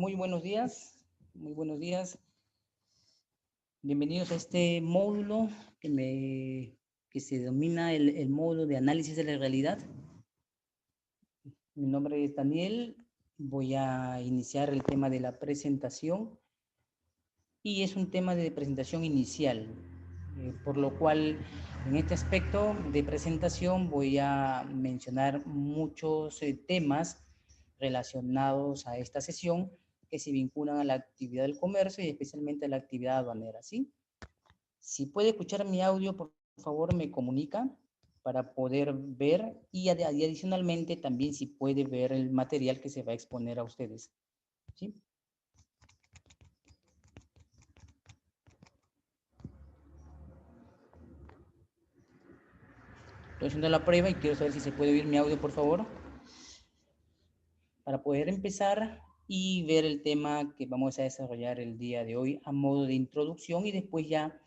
Muy buenos días, muy buenos días. Bienvenidos a este módulo que se denomina el módulo de análisis de la realidad. Mi nombre es Daniel, voy a iniciar el tema de la presentación y es un tema de presentación inicial, por lo cual en este aspecto de presentación voy a mencionar muchos temas relacionados a esta sesión que se vinculan a la actividad del comercio y especialmente a la actividad aduanera, ¿sí? Si puede escuchar mi audio, por favor me comunica para poder ver y adicionalmente también si puede ver el material que se va a exponer a ustedes, ¿sí? Estoy haciendo la prueba y quiero saber si se puede oír mi audio, por favor, para poder empezar y ver el tema que vamos a desarrollar el día de hoy a modo de introducción y después ya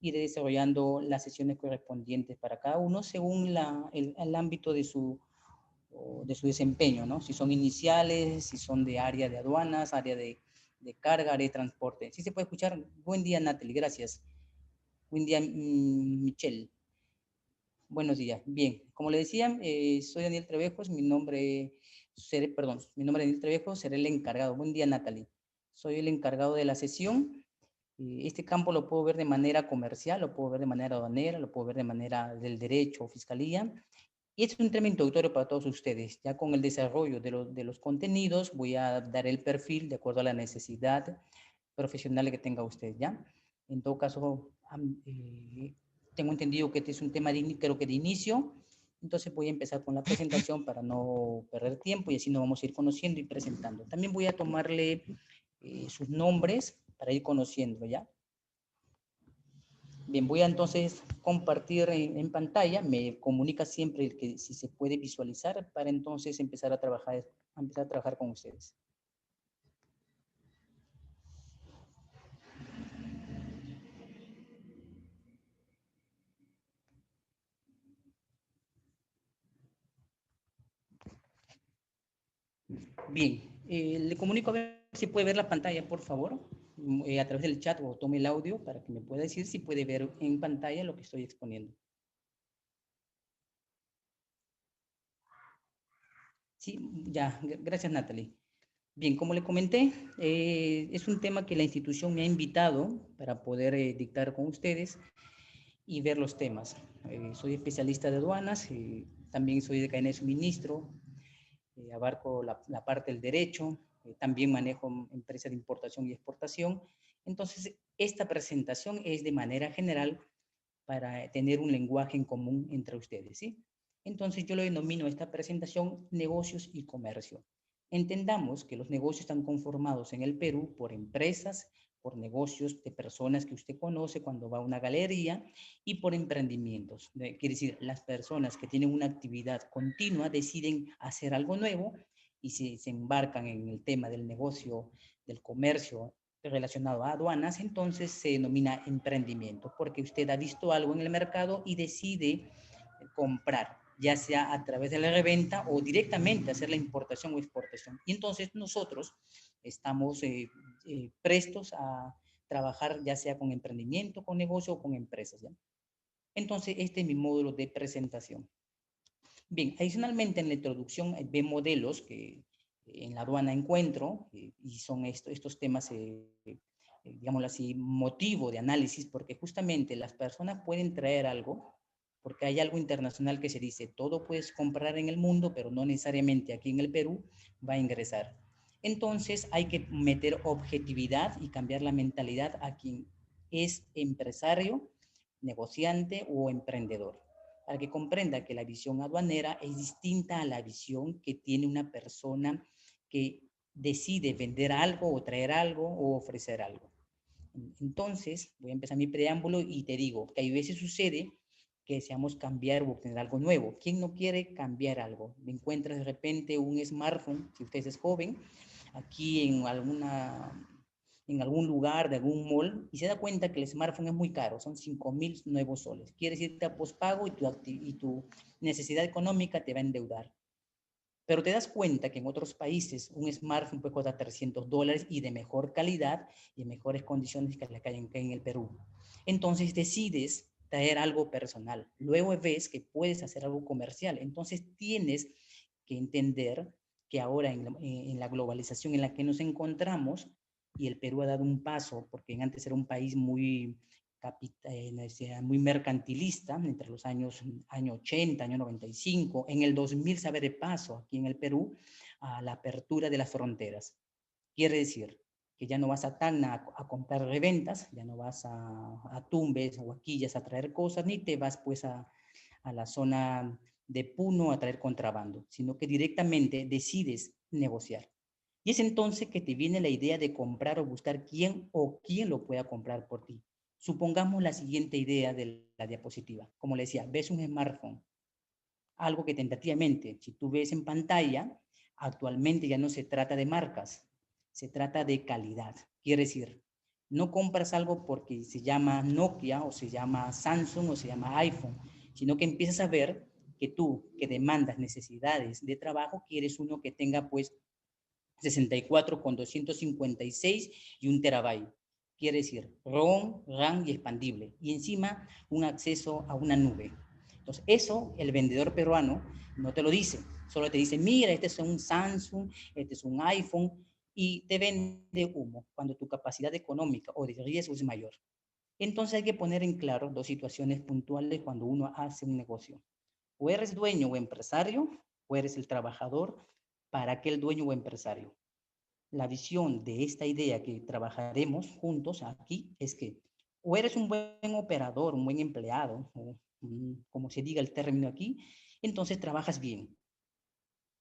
iré desarrollando las sesiones correspondientes para cada uno según el ámbito de su desempeño, ¿no? Si son iniciales, si son de área de aduanas, área de carga, área de transporte. Sí se puede escuchar. Buen día, Natalie, gracias. Buen día, Michelle. Buenos días. Bien, como le decía, soy Daniel Trevejos, mi nombre es Daniel Trevejos, seré el encargado. Buen día, Natalie. Soy el encargado de la sesión. Este campo lo puedo ver de manera comercial, lo puedo ver de manera aduanera, lo puedo ver de manera del derecho o fiscalía. Y este es un tema introductorio para todos ustedes. Ya con el desarrollo de los contenidos voy a dar el perfil de acuerdo a la necesidad profesional que tenga usted, ¿ya? En todo caso, tengo entendido que este es un tema, creo que de inicio, entonces voy a empezar con la presentación para no perder tiempo y así nos vamos a ir conociendo y presentando. También voy a tomarle sus nombres para ir conociendo, ¿ya? Bien, voy a entonces compartir en pantalla, me comunica siempre el que si se puede visualizar para entonces empezar a trabajar con ustedes. Bien, le comunico a ver si puede ver la pantalla, por favor, a través del chat o tome el audio para que me pueda decir si puede ver en pantalla lo que estoy exponiendo. Sí, ya, gracias Natalie. Bien, como le comenté, es un tema que la institución me ha invitado para poder dictar con ustedes y ver los temas. Soy especialista de aduanas, también soy de cadena de suministro, abarco la parte del derecho, también manejo empresas de importación y exportación. Entonces, esta presentación es de manera general para tener un lenguaje en común entre ustedes, ¿sí? Entonces, yo lo denomino esta presentación negocios y comercio. Entendamos que los negocios están conformados en el Perú por empresas, por negocios de personas que usted conoce cuando va a una galería y por emprendimientos. Quiere decir, las personas que tienen una actividad continua deciden hacer algo nuevo y se embarcan en el tema del negocio, del comercio relacionado a aduanas, entonces se denomina emprendimiento, porque usted ha visto algo en el mercado y decide comprar, ya sea a través de la reventa o directamente hacer la importación o exportación. Y entonces nosotros estamos prestos a trabajar ya sea con emprendimiento, con negocio o con empresas, ¿ya? Entonces, este es mi módulo de presentación. Bien, adicionalmente en la introducción ve modelos que en la aduana encuentro y son estos temas, digámoslo así, motivo de análisis, porque justamente las personas pueden traer algo, porque hay algo internacional que se dice, todo puedes comprar en el mundo, pero no necesariamente aquí en el Perú va a ingresar. Entonces hay que meter objetividad y cambiar la mentalidad a quien es empresario, negociante o emprendedor, para que comprenda que la visión aduanera es distinta a la visión que tiene una persona que decide vender algo o traer algo o ofrecer algo. Entonces, voy a empezar mi preámbulo y te digo que hay veces sucede que deseamos cambiar o obtener algo nuevo. ¿Quién no quiere cambiar algo? Me encuentras de repente un smartphone, si usted es joven, aquí en algún lugar de algún mall y se da cuenta que el smartphone es muy caro, son 5.000 nuevos soles. Quieres irte a pospago y tu necesidad económica te va a endeudar. Pero te das cuenta que en otros países un smartphone puede costar $300 y de mejor calidad y en mejores condiciones que la que hay en el Perú. Entonces decides traer algo personal. Luego ves que puedes hacer algo comercial. Entonces tienes que entender que ahora en la globalización en la que nos encontramos, y el Perú ha dado un paso, porque antes era un país muy, muy mercantilista, entre los años 80, año 95, en el 2000 se abre de paso aquí en el Perú a la apertura de las fronteras. Quiere decir que ya no vas a Tacna a comprar reventas, ya no vas a Tumbes o a Quillas a traer cosas, ni te vas pues a la zona de Puno a traer contrabando, sino que directamente decides negociar. Y es entonces que te viene la idea de comprar o buscar quién lo pueda comprar por ti. Supongamos la siguiente idea de la diapositiva. Como le decía, ves un smartphone, algo que tentativamente, si tú ves en pantalla, actualmente ya no se trata de marcas, se trata de calidad. Quiere decir, no compras algo porque se llama Nokia o se llama Samsung o se llama iPhone, sino que empiezas a ver que tú, que demandas necesidades de trabajo, quieres uno que tenga pues 64 con 256 y 1 terabyte. Quiere decir ROM, RAM y expandible. Y encima un acceso a una nube. Entonces, eso el vendedor peruano no te lo dice. Solo te dice, mira, este es un Samsung, este es un iPhone, y te vende humo cuando tu capacidad económica o de riesgo es mayor. Entonces hay que poner en claro dos situaciones puntuales cuando uno hace un negocio. O eres dueño o empresario, o eres el trabajador para aquel dueño o empresario. La visión de esta idea que trabajaremos juntos aquí es que o eres un buen operador, un buen empleado, o como se diga el término aquí, entonces trabajas bien.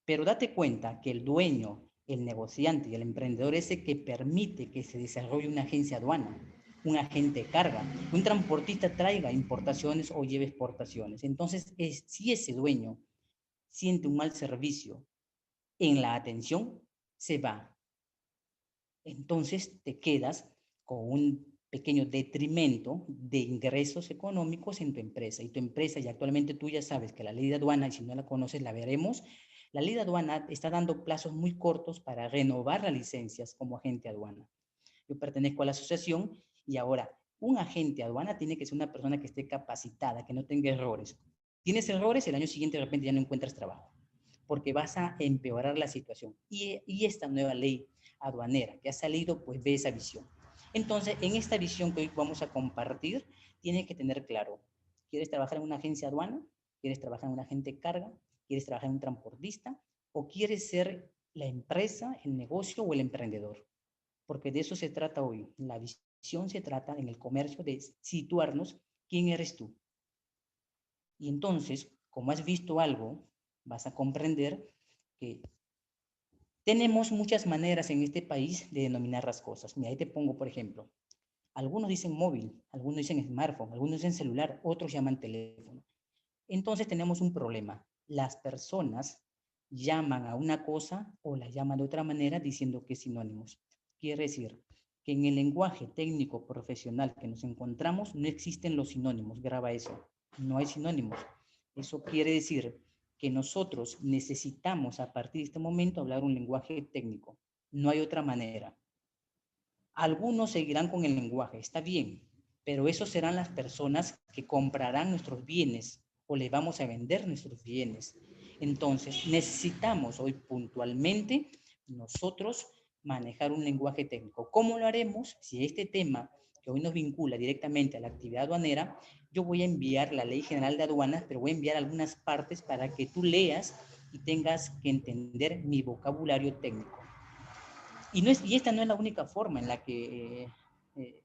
Pero date cuenta que el dueño, el negociante y el emprendedor es el que permite que se desarrolle una agencia aduana, un agente de carga, un transportista traiga importaciones o lleve exportaciones. Entonces, si ese dueño siente un mal servicio en la atención, se va. Entonces te quedas con un pequeño detrimento de ingresos económicos en tu empresa. Y tu empresa, y actualmente tú ya sabes que la ley de aduana, y si no la conoces, la veremos, la ley de aduana está dando plazos muy cortos para renovar las licencias como agente aduana. Yo pertenezco a la asociación y ahora un agente aduana tiene que ser una persona que esté capacitada, que no tenga errores. Tienes errores, el año siguiente de repente ya no encuentras trabajo, porque vas a empeorar la situación. Y esta nueva ley aduanera que ha salido, pues ve esa visión. Entonces, en esta visión que hoy vamos a compartir, tienes que tener claro, ¿quieres trabajar en una agencia aduana? ¿Quieres trabajar en un agente de carga? ¿Quieres trabajar en un transportista? ¿O quieres ser la empresa, el negocio o el emprendedor? Porque de eso se trata hoy. La visión se trata en el comercio de situarnos quién eres tú. Y entonces, como has visto algo, vas a comprender que tenemos muchas maneras en este país de denominar las cosas. Mira, ahí te pongo, por ejemplo, algunos dicen móvil, algunos dicen smartphone, algunos dicen celular, otros llaman teléfono. Entonces tenemos un problema. Las personas llaman a una cosa o la llaman de otra manera diciendo que es sinónimos. Quiere decir que en el lenguaje técnico profesional que nos encontramos no existen los sinónimos. Graba eso. No hay sinónimos. Eso quiere decir que nosotros necesitamos a partir de este momento hablar un lenguaje técnico. No hay otra manera. Algunos seguirán con el lenguaje, está bien, pero esos serán las personas que comprarán nuestros bienes o le vamos a vender nuestros bienes. Entonces, necesitamos hoy puntualmente nosotros manejar un lenguaje técnico. ¿Cómo lo haremos? Si este tema que hoy nos vincula directamente a la actividad aduanera, yo voy a enviar la Ley General de Aduanas, pero voy a enviar algunas partes para que tú leas y tengas que entender mi vocabulario técnico. Y esta no es la única forma en la que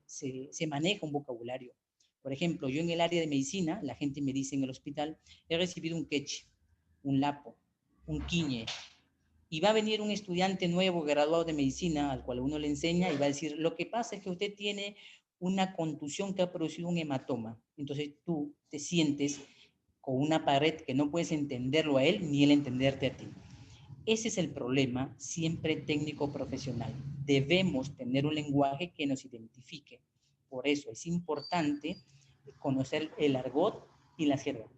se maneja un vocabulario. Por ejemplo, yo en el área de medicina, la gente me dice en el hospital, he recibido un quech, un lapo, un quiñe, y va a venir un estudiante nuevo graduado de medicina al cual uno le enseña y va a decir, lo que pasa es que usted tiene una contusión que ha producido un hematoma. Entonces tú te sientes con una pared que no puedes entenderlo a él ni él entenderte a ti. Ese es el problema siempre técnico profesional. Debemos tener un lenguaje que nos identifique. Por eso es importante conocer el argot y la jerga.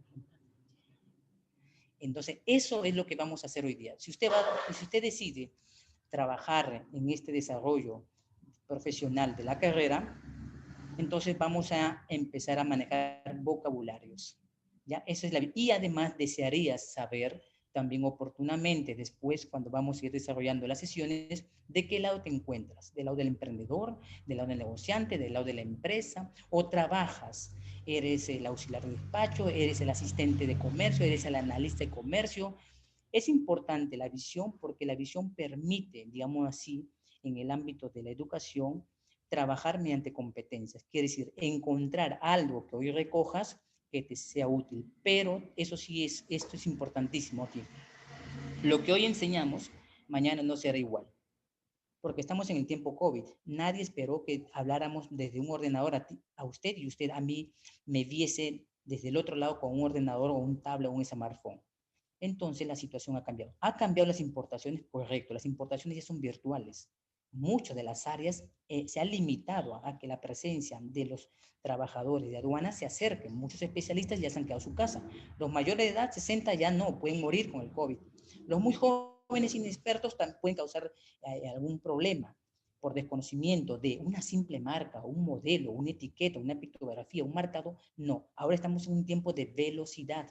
Entonces, eso es lo que vamos a hacer hoy día. Si usted decide trabajar en este desarrollo profesional de la carrera, entonces vamos a empezar a manejar vocabularios. ¿Ya? Esa es y además desearías saber también oportunamente después, cuando vamos a ir desarrollando las sesiones, de qué lado te encuentras, del lado del emprendedor, del lado del negociante, del lado de la empresa, o trabajas, eres el auxiliar de despacho, eres el asistente de comercio, eres el analista de comercio. Es importante la visión porque la visión permite, digamos así, en el ámbito de la educación, trabajar mediante competencias. Quiere decir, encontrar algo que hoy recojas que te sea útil. Pero eso sí esto es importantísimo aquí. Lo que hoy enseñamos, mañana no será igual. Porque estamos en el tiempo COVID. Nadie esperó que habláramos desde un ordenador a usted y usted a mí me viese desde el otro lado con un ordenador o un tablet o un smartphone. Entonces la situación ha cambiado. Ha cambiado las importaciones, correcto, las importaciones ya son virtuales. Muchas de las áreas se ha limitado a que la presencia de los trabajadores de aduanas se acerquen. Muchos especialistas ya se han quedado en su casa. Los mayores de edad, 60, ya no, pueden morir con el COVID. Los muy jóvenes inexpertos pueden causar algún problema por desconocimiento de una simple marca, un modelo, una etiqueta, una pictografía, un marcado. No, ahora estamos en un tiempo de velocidad.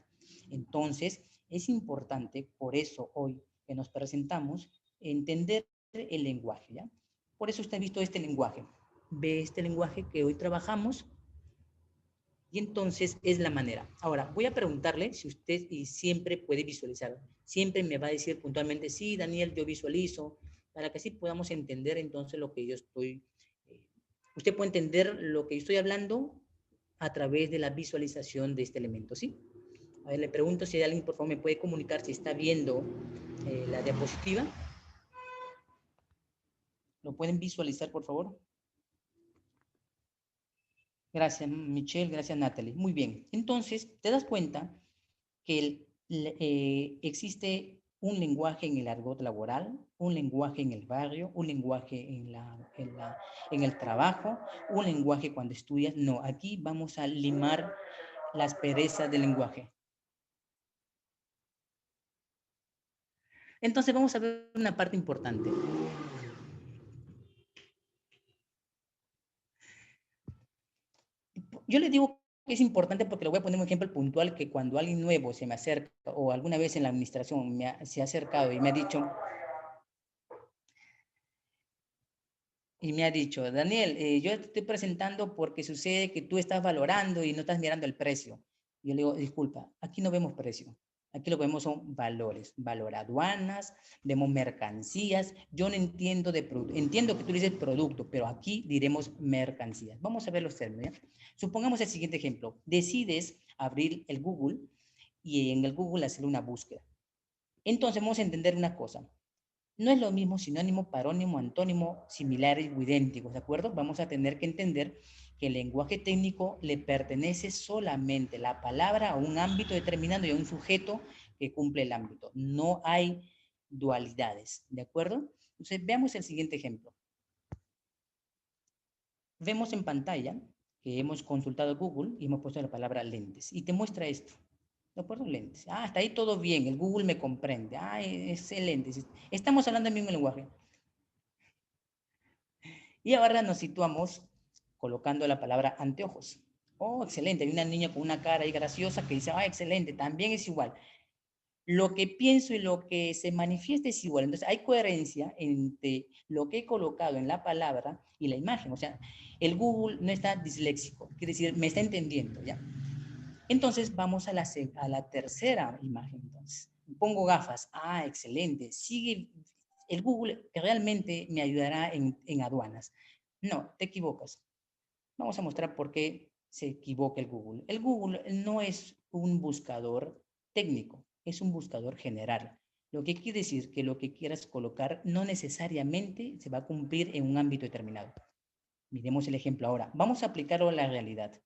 Entonces, es importante, por eso hoy que nos presentamos, entender el lenguaje, ¿ya? Por eso usted ha visto este lenguaje. Ve este lenguaje que hoy trabajamos y entonces es la manera. Ahora, voy a preguntarle si usted y siempre puede visualizar. Siempre me va a decir puntualmente, sí, Daniel, yo visualizo, para que así podamos entender entonces lo que yo estoy... usted puede entender lo que yo estoy hablando a través de la visualización de este elemento, ¿sí? A ver, le pregunto si hay alguien, por favor, me puede comunicar si está viendo la diapositiva. ¿Lo pueden visualizar, por favor? Gracias, Michelle. Gracias, Natalie. Muy bien. Entonces, te das cuenta que existe un lenguaje en el argot laboral, un lenguaje en el barrio, un lenguaje en el trabajo, un lenguaje cuando estudias. No, aquí vamos a limar las perezas del lenguaje. Entonces vamos a ver una parte importante. Yo le digo que es importante porque le voy a poner un ejemplo puntual que cuando alguien nuevo se me acerca o alguna vez en la administración se ha acercado y me ha dicho, Daniel, yo te estoy presentando porque sucede que tú estás valorando y no estás mirando el precio. Yo le digo, disculpa, aquí no vemos precio. Aquí lo que vemos son valores, valor aduanas, vemos mercancías. Yo no entiendo de producto, entiendo que tú dices producto, pero aquí diremos mercancías. Vamos a ver los términos. ¿Ya? Supongamos el siguiente ejemplo. Decides abrir el Google y en el Google hacer una búsqueda. Entonces vamos a entender una cosa. No es lo mismo sinónimo, parónimo, antónimo, similares o idénticos, ¿de acuerdo? Vamos a tener que entender que el lenguaje técnico le pertenece solamente la palabra a un ámbito determinado y a un sujeto que cumple el ámbito. No hay dualidades, ¿de acuerdo? Entonces, veamos el siguiente ejemplo. Vemos en pantalla que hemos consultado Google y hemos puesto la palabra lentes y te muestra esto. ¿De acuerdo? Lentes. Ah, hasta ahí todo bien. El Google me comprende. Ah, excelente. Estamos hablando del mismo lenguaje. Y ahora nos situamos colocando la palabra anteojos. Oh, excelente. Hay una niña con una cara ahí graciosa que dice, ah, excelente, también es igual. Lo que pienso y lo que se manifiesta es igual. Entonces, hay coherencia entre lo que he colocado en la palabra y la imagen. O sea, el Google no está disléxico, quiere decir, me está entendiendo, ¿ya? Entonces, vamos a la tercera imagen. Entonces, pongo gafas. Ah, excelente. Sigue, el Google realmente me ayudará en aduanas. No, te equivocas. Vamos a mostrar por qué se equivoca el Google. El Google no es un buscador técnico, es un buscador general. Lo que quiere decir que lo que quieras colocar no necesariamente se va a cumplir en un ámbito determinado. Miremos el ejemplo ahora. Vamos a aplicarlo a la realidad.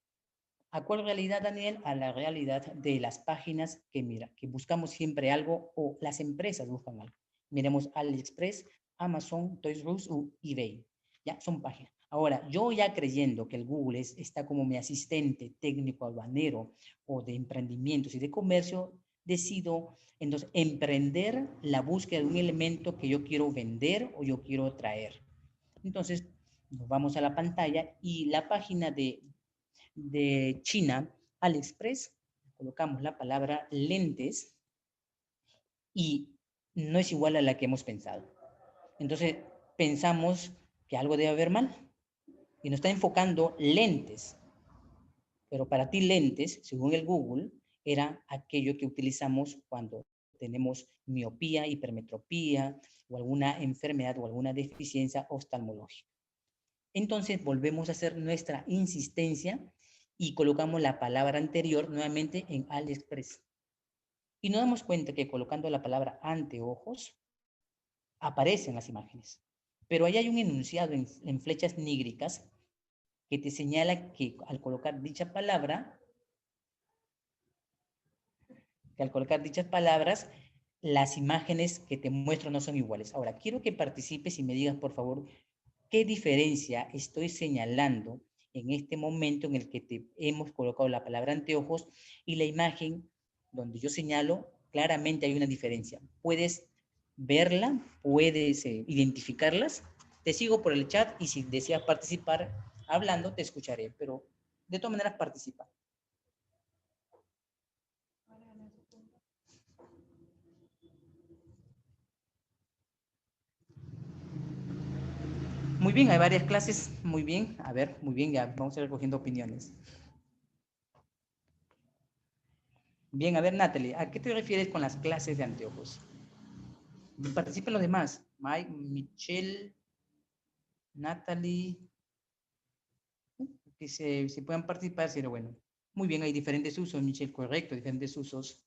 ¿A cuál realidad, Daniel? A la realidad de las páginas que buscamos siempre algo o las empresas buscan algo. Miremos AliExpress, Amazon, Toys R Us o eBay. Ya, son páginas. Ahora, yo ya creyendo que el Google está como mi asistente técnico aduanero o de emprendimientos y de comercio, decido entonces emprender la búsqueda de un elemento que yo quiero vender o yo quiero traer. Entonces, nos vamos a la pantalla y la página de China, AliExpress, colocamos la palabra lentes y no es igual a la que hemos pensado. Entonces, pensamos que algo debe haber mal y nos está enfocando lentes. Pero para ti lentes, según el Google, era aquello que utilizamos cuando tenemos miopía, hipermetropía o alguna enfermedad o alguna deficiencia oftalmológica. Entonces volvemos a hacer nuestra insistencia y colocamos la palabra anterior nuevamente en AliExpress. Y nos damos cuenta que colocando la palabra anteojos aparecen las imágenes. Pero ahí hay un enunciado en flechas nígricas que te señala que al colocar dicha palabra, las imágenes que te muestro no son iguales. Ahora, quiero que participes y me digas, por favor, qué diferencia estoy señalando en este momento en el que hemos colocado la palabra anteojos y la imagen donde yo señalo, claramente hay una diferencia. ¿Puedes verla? ¿Puedes identificarlas? Te sigo por el chat y si deseas participar hablando, te escucharé, pero de todas maneras participa. Muy bien, hay varias clases. Muy bien, a ver, muy bien, ya vamos a ir recogiendo opiniones. Bien, a ver, Natalie, ¿a qué te refieres con las clases de anteojos? Participen los demás. Mike, Michelle, Natalie, que se puedan participar, sería bueno. Muy bien, hay diferentes usos, Michelle, correcto, diferentes usos.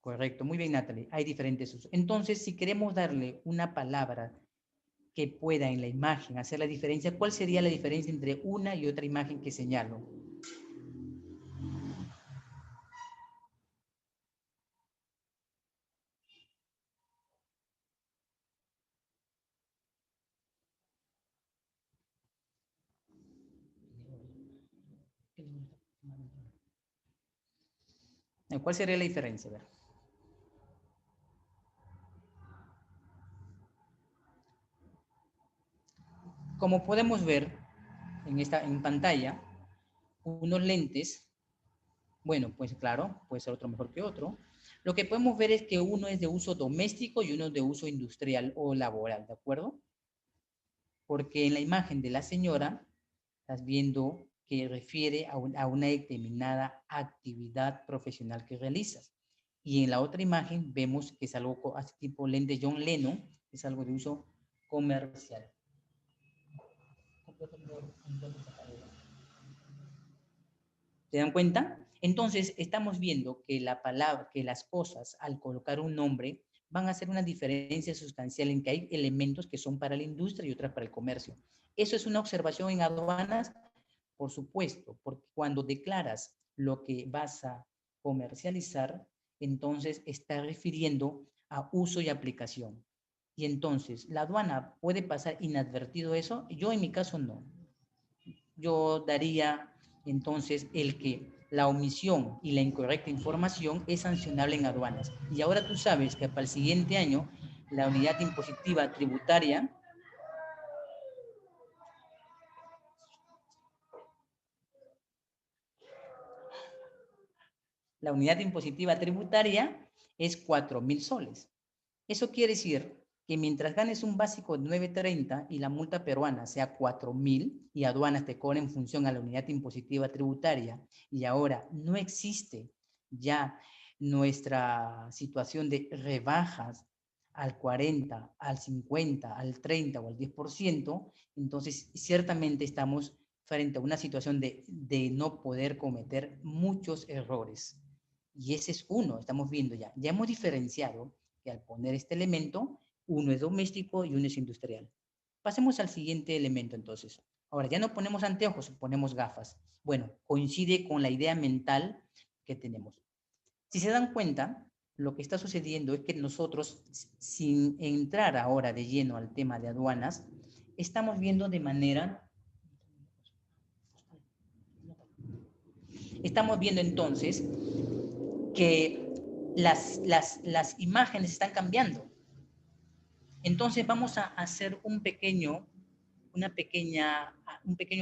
Correcto, muy bien, Natalie, hay diferentes usos. Entonces, si queremos darle una palabra que pueda en la imagen hacer la diferencia, ¿cuál sería la diferencia entre una y otra imagen que señalo? ¿Cuál sería la diferencia? A ver. Como podemos ver en pantalla, unos lentes, bueno, pues claro, puede ser otro mejor que otro. Lo que podemos ver es que uno es de uso doméstico y uno es de uso industrial o laboral, ¿de acuerdo? Porque en la imagen de la señora estás viendo que refiere a una determinada actividad profesional que realizas. Y en la otra imagen vemos que es algo así tipo lente John Lennon, es algo de uso comercial. ¿Se dan cuenta? Entonces, estamos viendo que la palabra, que las cosas, al colocar un nombre, van a hacer una diferencia sustancial en que hay elementos que son para la industria y otras para el comercio. Eso es una observación en aduanas, por supuesto, porque cuando declaras lo que vas a comercializar, entonces está refiriendo a uso y aplicación. Y entonces, ¿la aduana puede pasar inadvertido eso? Yo en mi caso no. Yo daría entonces el que la omisión y la incorrecta información es sancionable en aduanas. Y ahora tú sabes que para el siguiente año la unidad impositiva tributaria es 4.000 soles. Eso quiere decir que mientras ganes un básico de 9.30 y la multa peruana sea 4.000 y aduanas te cobren en función a la unidad impositiva tributaria y ahora no existe ya nuestra situación de rebajas al 40, al 50, al 30 o al 10%, entonces ciertamente estamos frente a una situación de no poder cometer muchos errores. Y ese es uno, estamos viendo ya. Ya hemos diferenciado que al poner este elemento, uno es doméstico y uno es industrial. Pasemos al siguiente elemento entonces. Ahora, ya no ponemos anteojos, ponemos gafas. Bueno, coincide con la idea mental que tenemos. Si se dan cuenta, lo que está sucediendo es que nosotros, sin entrar ahora de lleno al tema de aduanas, estamos viendo de manera... Estamos viendo entonces que las imágenes están cambiando. Entonces vamos a hacer un pequeño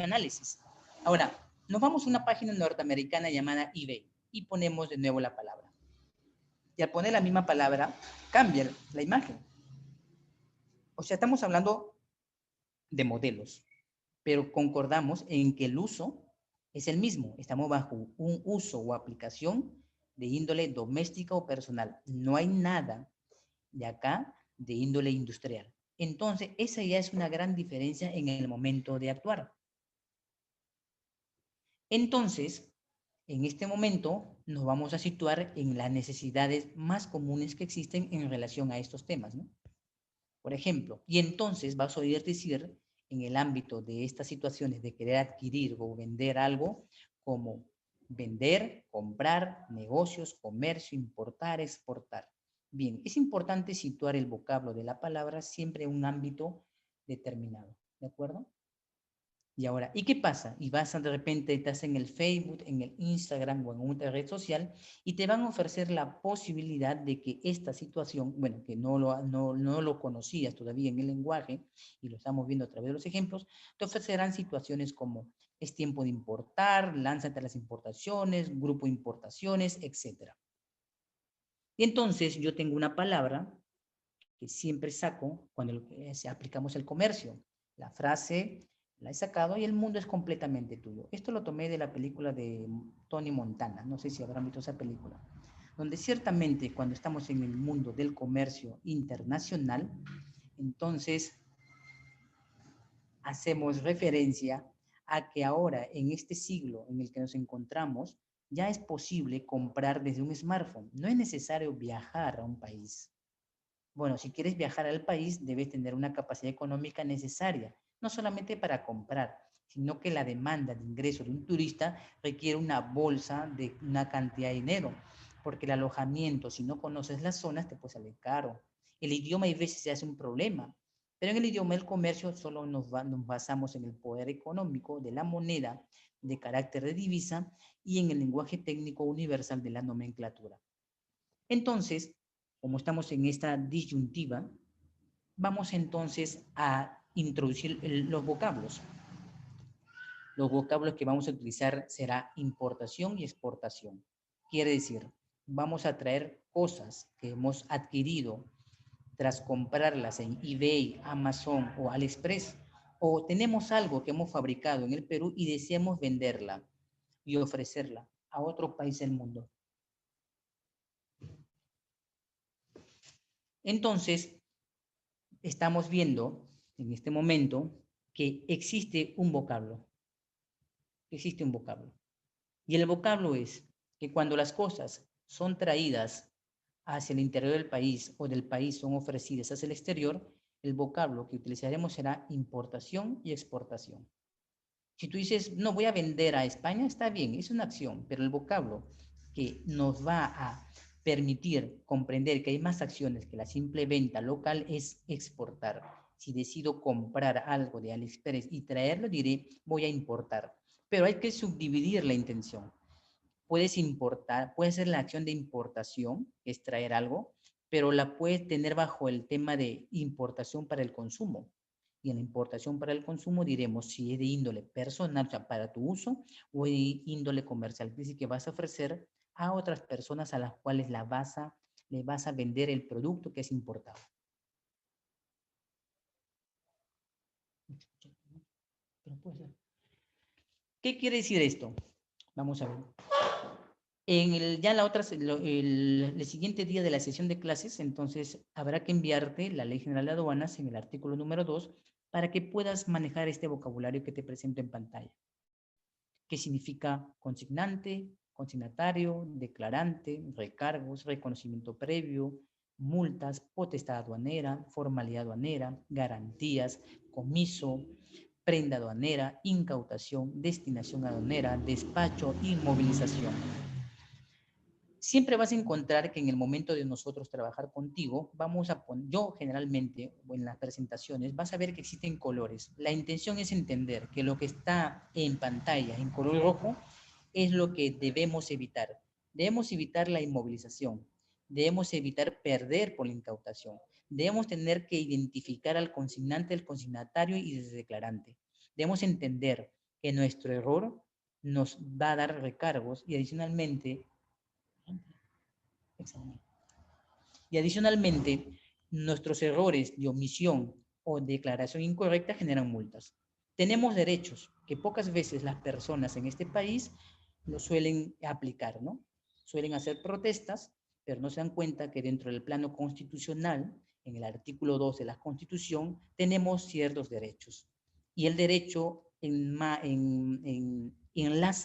análisis. Ahora, nos vamos a una página norteamericana llamada eBay y ponemos de nuevo la palabra. Y al poner la misma palabra, cambia la imagen. O sea, estamos hablando de modelos, pero concordamos en que el uso es el mismo. Estamos bajo un uso o aplicación de índole doméstica o personal. No hay nada de acá de índole industrial. Entonces, esa ya es una gran diferencia en el momento de actuar. Entonces, en este momento nos vamos a situar en las necesidades más comunes que existen en relación a estos temas, ¿no? Por ejemplo, y entonces vas a oír decir en el ámbito de estas situaciones de querer adquirir o vender algo como vender, comprar, negocios, comercio, importar, exportar. Bien, es importante situar el vocablo de la palabra siempre en un ámbito determinado, ¿de acuerdo? Y ahora, ¿y qué pasa? Y vas de repente, estás en el Facebook, en el Instagram o en otra red social y te van a ofrecer la posibilidad de que esta situación, bueno, que no lo conocías todavía en el lenguaje y lo estamos viendo a través de los ejemplos, te ofrecerán situaciones como es tiempo de importar, lánzate a las importaciones, grupo de importaciones, etc. Y entonces yo tengo una palabra que siempre saco cuando aplicamos el comercio. La frase la he sacado y el mundo es completamente tuyo. Esto lo tomé de la película de Tony Montana, no sé si habrán visto esa película, donde ciertamente cuando estamos en el mundo del comercio internacional, entonces hacemos referencia a que ahora en este siglo en el que nos encontramos, ya es posible comprar desde un smartphone. No es necesario viajar a un país. Bueno, si quieres viajar al país, debes tener una capacidad económica necesaria, no solamente para comprar, sino que la demanda de ingreso de un turista requiere una bolsa de una cantidad de dinero, porque el alojamiento, si no conoces las zonas, te puede salir caro. El idioma a veces se hace un problema, pero en el idioma del comercio solo nos basamos en el poder económico de la moneda de carácter de divisa y en el lenguaje técnico universal de la nomenclatura. Entonces, como estamos en esta disyuntiva, vamos entonces a introducir los vocablos. Los vocablos que vamos a utilizar será importación y exportación. Quiere decir, vamos a traer cosas que hemos adquirido tras comprarlas en eBay, Amazon o AliExpress, o tenemos algo que hemos fabricado en el Perú y deseamos venderla y ofrecerla a otro país del mundo. Entonces, estamos viendo en este momento que existe un vocablo. Existe un vocablo. Y el vocablo es que cuando las cosas son traídas hacia el interior del país o del país son ofrecidas hacia el exterior, el vocablo que utilizaremos será importación y exportación. Si tú dices, no voy a vender a España, está bien, es una acción, pero el vocablo que nos va a permitir comprender que hay más acciones que la simple venta local es exportar. Si decido comprar algo de AliExpress y traerlo, diré, voy a importar. Pero hay que subdividir la intención. Puedes importar, puede ser la acción de importación, que es traer algo, pero la puedes tener bajo el tema de importación para el consumo. Y en la importación para el consumo diremos si es de índole personal, o sea, para tu uso, o de índole comercial. Es decir, que vas a ofrecer a otras personas a las cuales le vas a vender el producto que es importado. ¿Qué quiere decir esto? Vamos a ver. El siguiente día de la sesión de clases, entonces habrá que enviarte la Ley General de Aduanas en el artículo número 2 para que puedas manejar este vocabulario que te presento en pantalla. ¿Qué significa consignante, consignatario, declarante, recargos, reconocimiento previo, multas, potestad aduanera, formalidad aduanera, garantías, comiso, prenda aduanera, incautación, destinación aduanera, despacho, inmovilización? Siempre vas a encontrar que en el momento de nosotros trabajar contigo, vamos a poner, yo generalmente, o en las presentaciones, vas a ver que existen colores. La intención es entender que lo que está en pantalla en color rojo es lo que debemos evitar. Debemos evitar la inmovilización. Debemos evitar perder por la incautación. Debemos tener que identificar al consignante, el consignatario y el declarante. Debemos entender que nuestro error nos va a dar recargos y adicionalmente, nuestros errores de omisión o declaración incorrecta generan multas. Tenemos derechos que pocas veces las personas en este país lo suelen aplicar, ¿no? Suelen hacer protestas, pero no se dan cuenta que dentro del plano constitucional, en el artículo 2 de la Constitución, tenemos ciertos derechos. Y el derecho enlaza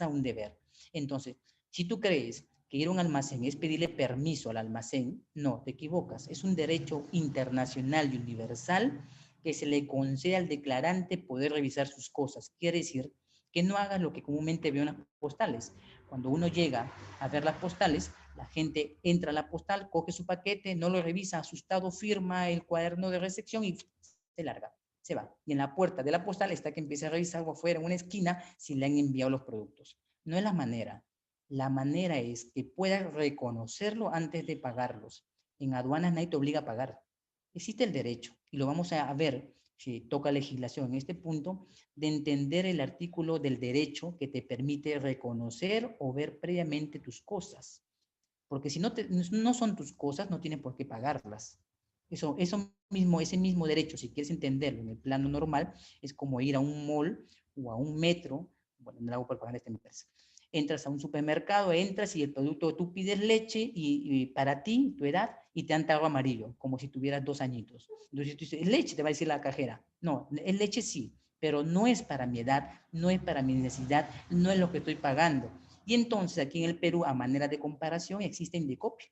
un deber. Entonces, si tú crees que ir a un almacén es pedirle permiso al almacén, no, te equivocas. Es un derecho internacional y universal que se le concede al declarante poder revisar sus cosas. Quiere decir que no hagas lo que comúnmente veo en las postales. Cuando uno llega a ver las postales, la gente entra a la postal, coge su paquete, no lo revisa, asustado, firma el cuaderno de recepción y se larga, se va. Y en la puerta de la postal está que empieza a revisar algo afuera, en una esquina, si le han enviado los productos. No es la manera. La manera es que puedas reconocerlo antes de pagarlos. En aduanas nadie te obliga a pagar. Existe el derecho, y lo vamos a ver si toca legislación en este punto, de entender el artículo del derecho que te permite reconocer o ver previamente tus cosas. Porque si no son tus cosas, no tienes por qué pagarlas. Ese mismo derecho, si quieres entenderlo en el plano normal, es como ir a un mall o a un metro, bueno, no lo hago por pagar esta empresa. Entras a un supermercado, entras y el producto, tú pides leche y para ti, tu edad, y te dan tarro amarillo, como si tuvieras 2 añitos. Entonces tú dices, ¿es leche? Te va a decir la cajera. No, es leche sí, pero no es para mi edad, no es para mi necesidad, no es lo que estoy pagando. Y entonces aquí en el Perú, a manera de comparación, existe Indecopy.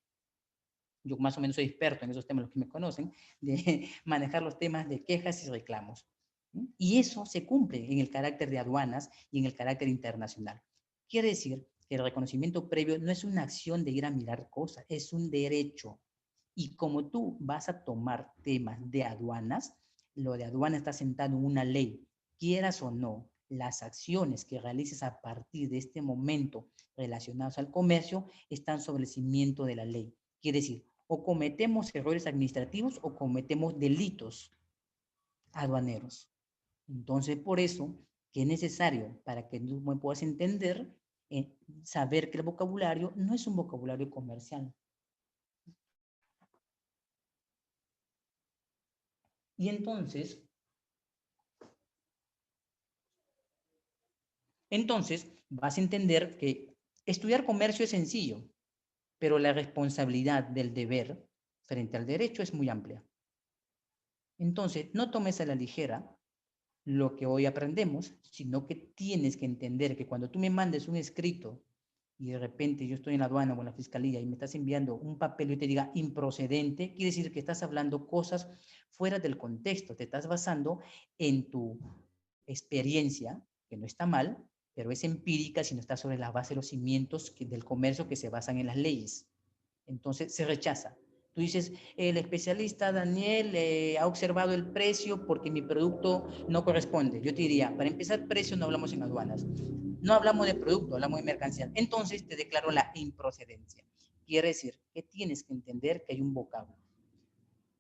Yo más o menos soy experto en esos temas, los que me conocen, de manejar los temas de quejas y reclamos. Y eso se cumple en el carácter de aduanas y en el carácter internacional. Quiere decir que el reconocimiento previo no es una acción de ir a mirar cosas, es un derecho. Y como tú vas a tomar temas de aduanas, lo de aduana está sentado en una ley, quieras o no, las acciones que realices a partir de este momento relacionados al comercio están sobre el cimiento de la ley. Quiere decir, o cometemos errores administrativos o cometemos delitos aduaneros. Entonces, por eso que es necesario, para que tú me puedas entender, saber que el vocabulario no es un vocabulario comercial. Y entonces vas a entender que estudiar comercio es sencillo, pero la responsabilidad del deber frente al derecho es muy amplia. Entonces, no tomes a la ligera lo que hoy aprendemos, sino que tienes que entender que cuando tú me mandes un escrito y de repente yo estoy en la aduana o en la fiscalía y me estás enviando un papel y te diga improcedente, quiere decir que estás hablando cosas fuera del contexto, te estás basando en tu experiencia, que no está mal, pero es empírica, sino está sobre la base de los cimientos del comercio que se basan en las leyes. Entonces se rechaza. Tú dices, el especialista Daniel ha observado el precio porque mi producto no corresponde. Yo te diría, para empezar, precio no hablamos en aduanas. No hablamos de producto, hablamos de mercancía. Entonces te declaro la improcedencia. Quiere decir que tienes que entender que hay un vocablo.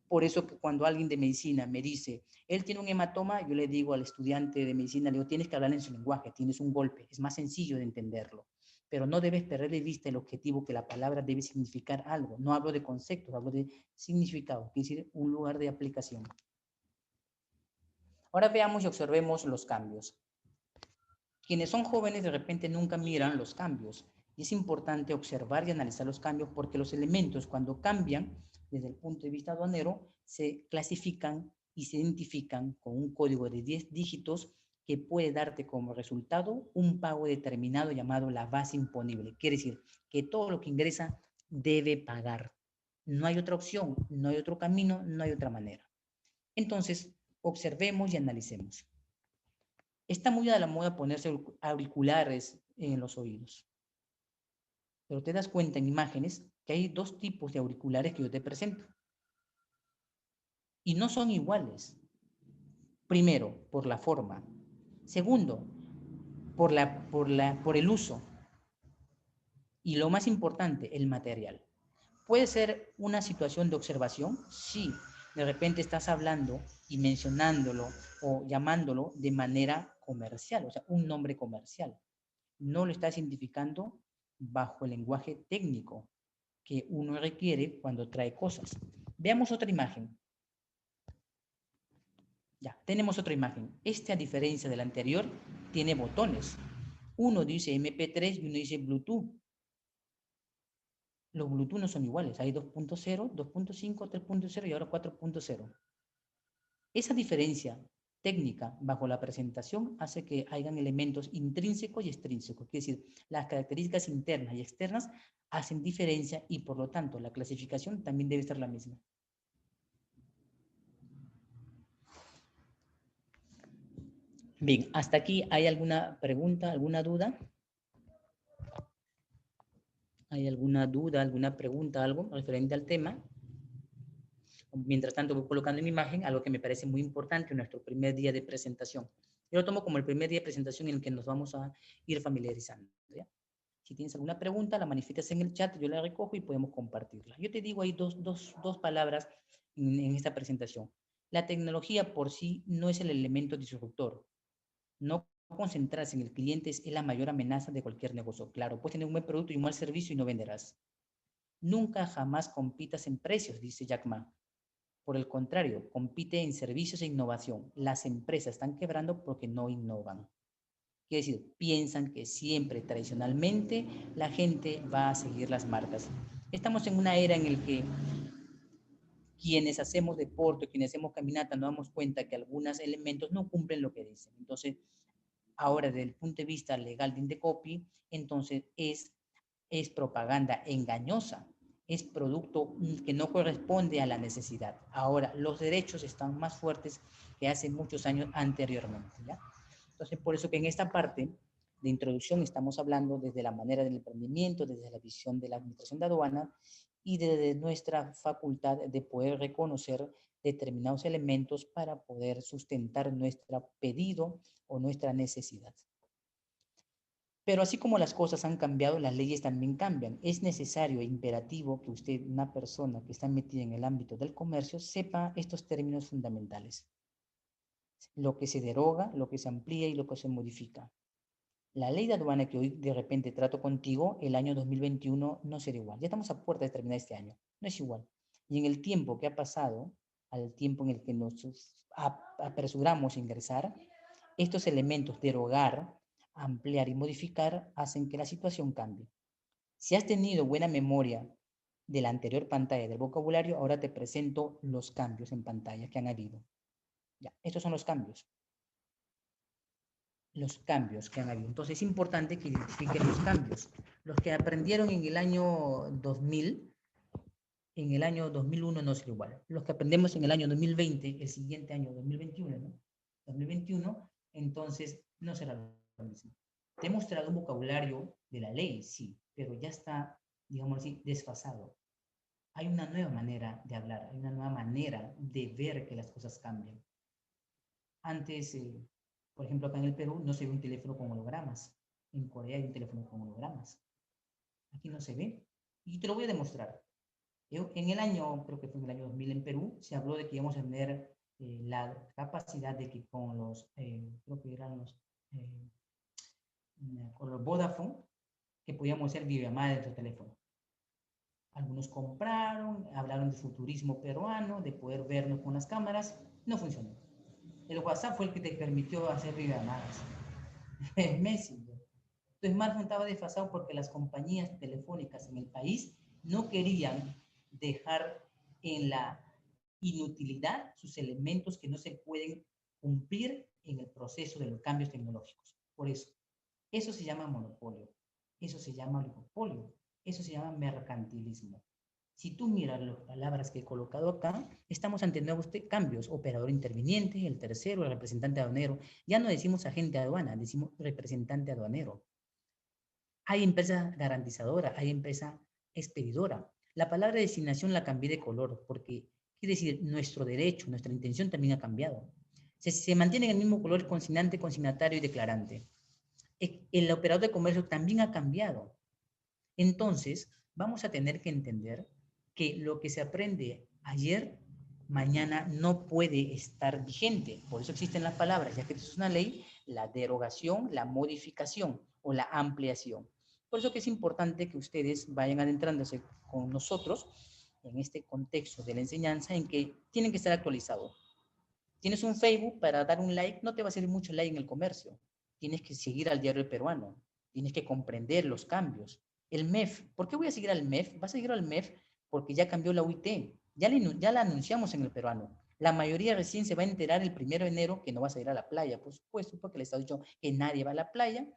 Por eso que cuando alguien de medicina me dice, él tiene un hematoma, yo le digo al estudiante de medicina, le digo, tienes que hablar en su lenguaje, tienes un golpe, es más sencillo de entenderlo. Pero no debes perder de vista el objetivo que la palabra debe significar algo. No hablo de conceptos, hablo de significado, es decir, un lugar de aplicación. Ahora veamos y observemos los cambios. Quienes son jóvenes de repente nunca miran los cambios. Y es importante observar y analizar los cambios porque los elementos cuando cambian desde el punto de vista aduanero se clasifican y se identifican con un código de 10 dígitos que puede darte como resultado un pago determinado llamado la base imponible. Quiere decir que todo lo que ingresa debe pagar. No hay otra opción, no hay otro camino, no hay otra manera. Entonces, observemos y analicemos. Está muy a la moda ponerse auriculares en los oídos. Pero te das cuenta en imágenes que hay 2 tipos de auriculares que yo te presento. Y no son iguales. Primero, por la forma. Segundo, por el uso. Y lo más importante, el material. ¿Puede ser una situación de observación? Sí. De repente estás hablando y mencionándolo o llamándolo de manera comercial, o sea, un nombre comercial. No lo estás identificando bajo el lenguaje técnico que uno requiere cuando trae cosas. Veamos otra imagen. Ya, tenemos otra imagen. Este, a diferencia del anterior, tiene botones. Uno dice MP3 y uno dice Bluetooth. Los Bluetooth no son iguales. Hay 2.0, 2.5, 3.0 y ahora 4.0. Esa diferencia técnica bajo la presentación hace que hayan elementos intrínsecos y extrínsecos. Es decir, las características internas y externas hacen diferencia y por lo tanto la clasificación también debe ser la misma. Bien, hasta aquí, ¿hay alguna pregunta, alguna duda? ¿Hay alguna duda, alguna pregunta, algo referente al tema? Mientras tanto voy colocando en mi imagen algo que me parece muy importante en nuestro primer día de presentación. Yo lo tomo como el primer día de presentación en el que nos vamos a ir familiarizando, ¿ya? Si tienes alguna pregunta, la manifiestas en el chat, yo la recojo y podemos compartirla. Yo te digo ahí dos palabras en esta presentación. La tecnología por sí no es el elemento disruptor. No concentrarse en el cliente es la mayor amenaza de cualquier negocio. Claro, puedes tener un buen producto y un mal servicio y no venderás. Nunca jamás compitas en precios, dice Jack Ma. Por el contrario, compite en servicios e innovación. Las empresas están quebrando porque no innovan. Quiere decir, piensan que siempre, tradicionalmente, la gente va a seguir las marcas. Estamos en una era en la que quienes hacemos deporte, quienes hacemos caminata, nos damos cuenta que algunos elementos no cumplen lo que dicen. Entonces, ahora, desde el punto de vista legal de Indecopy, entonces es propaganda engañosa, es producto que no corresponde a la necesidad. Ahora, los derechos están más fuertes que hace muchos años anteriormente, ¿ya? Entonces, por eso que en esta parte de introducción estamos hablando desde la manera del emprendimiento, desde la visión de la administración de aduana y desde nuestra facultad de poder reconocer determinados elementos para poder sustentar nuestro pedido o nuestra necesidad. Pero así como las cosas han cambiado, las leyes también cambian. Es necesario e imperativo que usted, una persona que está metida en el ámbito del comercio, sepa estos términos fundamentales. Lo que se deroga, lo que se amplía y lo que se modifica. La ley de aduana que hoy de repente trato contigo, el año 2021 no será igual. Ya estamos a puerta de terminar este año. No es igual. Y en el tiempo que ha pasado, al tiempo en el que nos apresuramos a ingresar, estos elementos derogar, ampliar y modificar hacen que la situación cambie. Si has tenido buena memoria de la anterior pantalla del vocabulario, ahora te presento los cambios en pantalla que han habido. Ya, estos son los cambios. Los cambios que han habido. Entonces es importante que identifiquen los cambios. Los que aprendieron en el año 2000, en el año 2001 no será igual. Los que aprendemos en el año 2020, el siguiente año 2021, ¿no? 2021, entonces no será lo mismo. Te he mostrado un vocabulario de la ley, sí, pero ya está, digamos así, desfasado. Hay una nueva manera de hablar, hay una nueva manera de ver que las cosas cambian. Antes, por ejemplo, acá en el Perú no se ve un teléfono con hologramas. En Corea hay un teléfono con hologramas. Aquí no se ve. Y te lo voy a demostrar. En el año, creo que fue en el año 2000 en Perú, se habló de que íbamos a tener la capacidad de que con los, creo que eran con los Vodafone, que podíamos hacer videollamadas de nuestro teléfono. Algunos compraron, hablaron de futurismo peruano, de poder vernos con las cámaras. No funcionó. El WhatsApp fue el que te permitió hacer videollamadas. Messenger. Tu smartphone estaba desfasado porque las compañías telefónicas en el país no querían dejar en la inutilidad sus elementos que no se pueden cumplir en el proceso de los cambios tecnológicos. Por eso se llama monopolio, eso se llama oligopolio, eso se llama mercantilismo. Si tú miras las palabras que he colocado acá, estamos ante nuevos cambios. Operador interviniente, el tercero, el representante aduanero. Ya no decimos agente de aduana, decimos representante aduanero. Hay empresa garantizadora, hay empresa expedidora. La palabra designación la cambié de color porque quiere decir nuestro derecho, nuestra intención también ha cambiado. Se mantiene en el mismo color consignante, consignatario y declarante. El operador de comercio también ha cambiado. Entonces, vamos a tener que entender que lo que se aprende ayer, mañana no puede estar vigente. Por eso existen las palabras, ya que esto es una ley, la derogación, la modificación o la ampliación. Por eso que es importante que ustedes vayan adentrándose con nosotros en este contexto de la enseñanza en que tienen que estar actualizados. Tienes un Facebook para dar un like, no te va a servir mucho like en el comercio. Tienes que seguir al diario peruano, tienes que comprender los cambios. El MEF, ¿por qué voy a seguir al MEF? Vas a seguir al MEF porque ya cambió la UIT, ya la anunciamos en el peruano. La mayoría recién se va a enterar el 1 de enero que no vas a ir a la playa, por supuesto, porque les ha dicho que nadie va a la playa,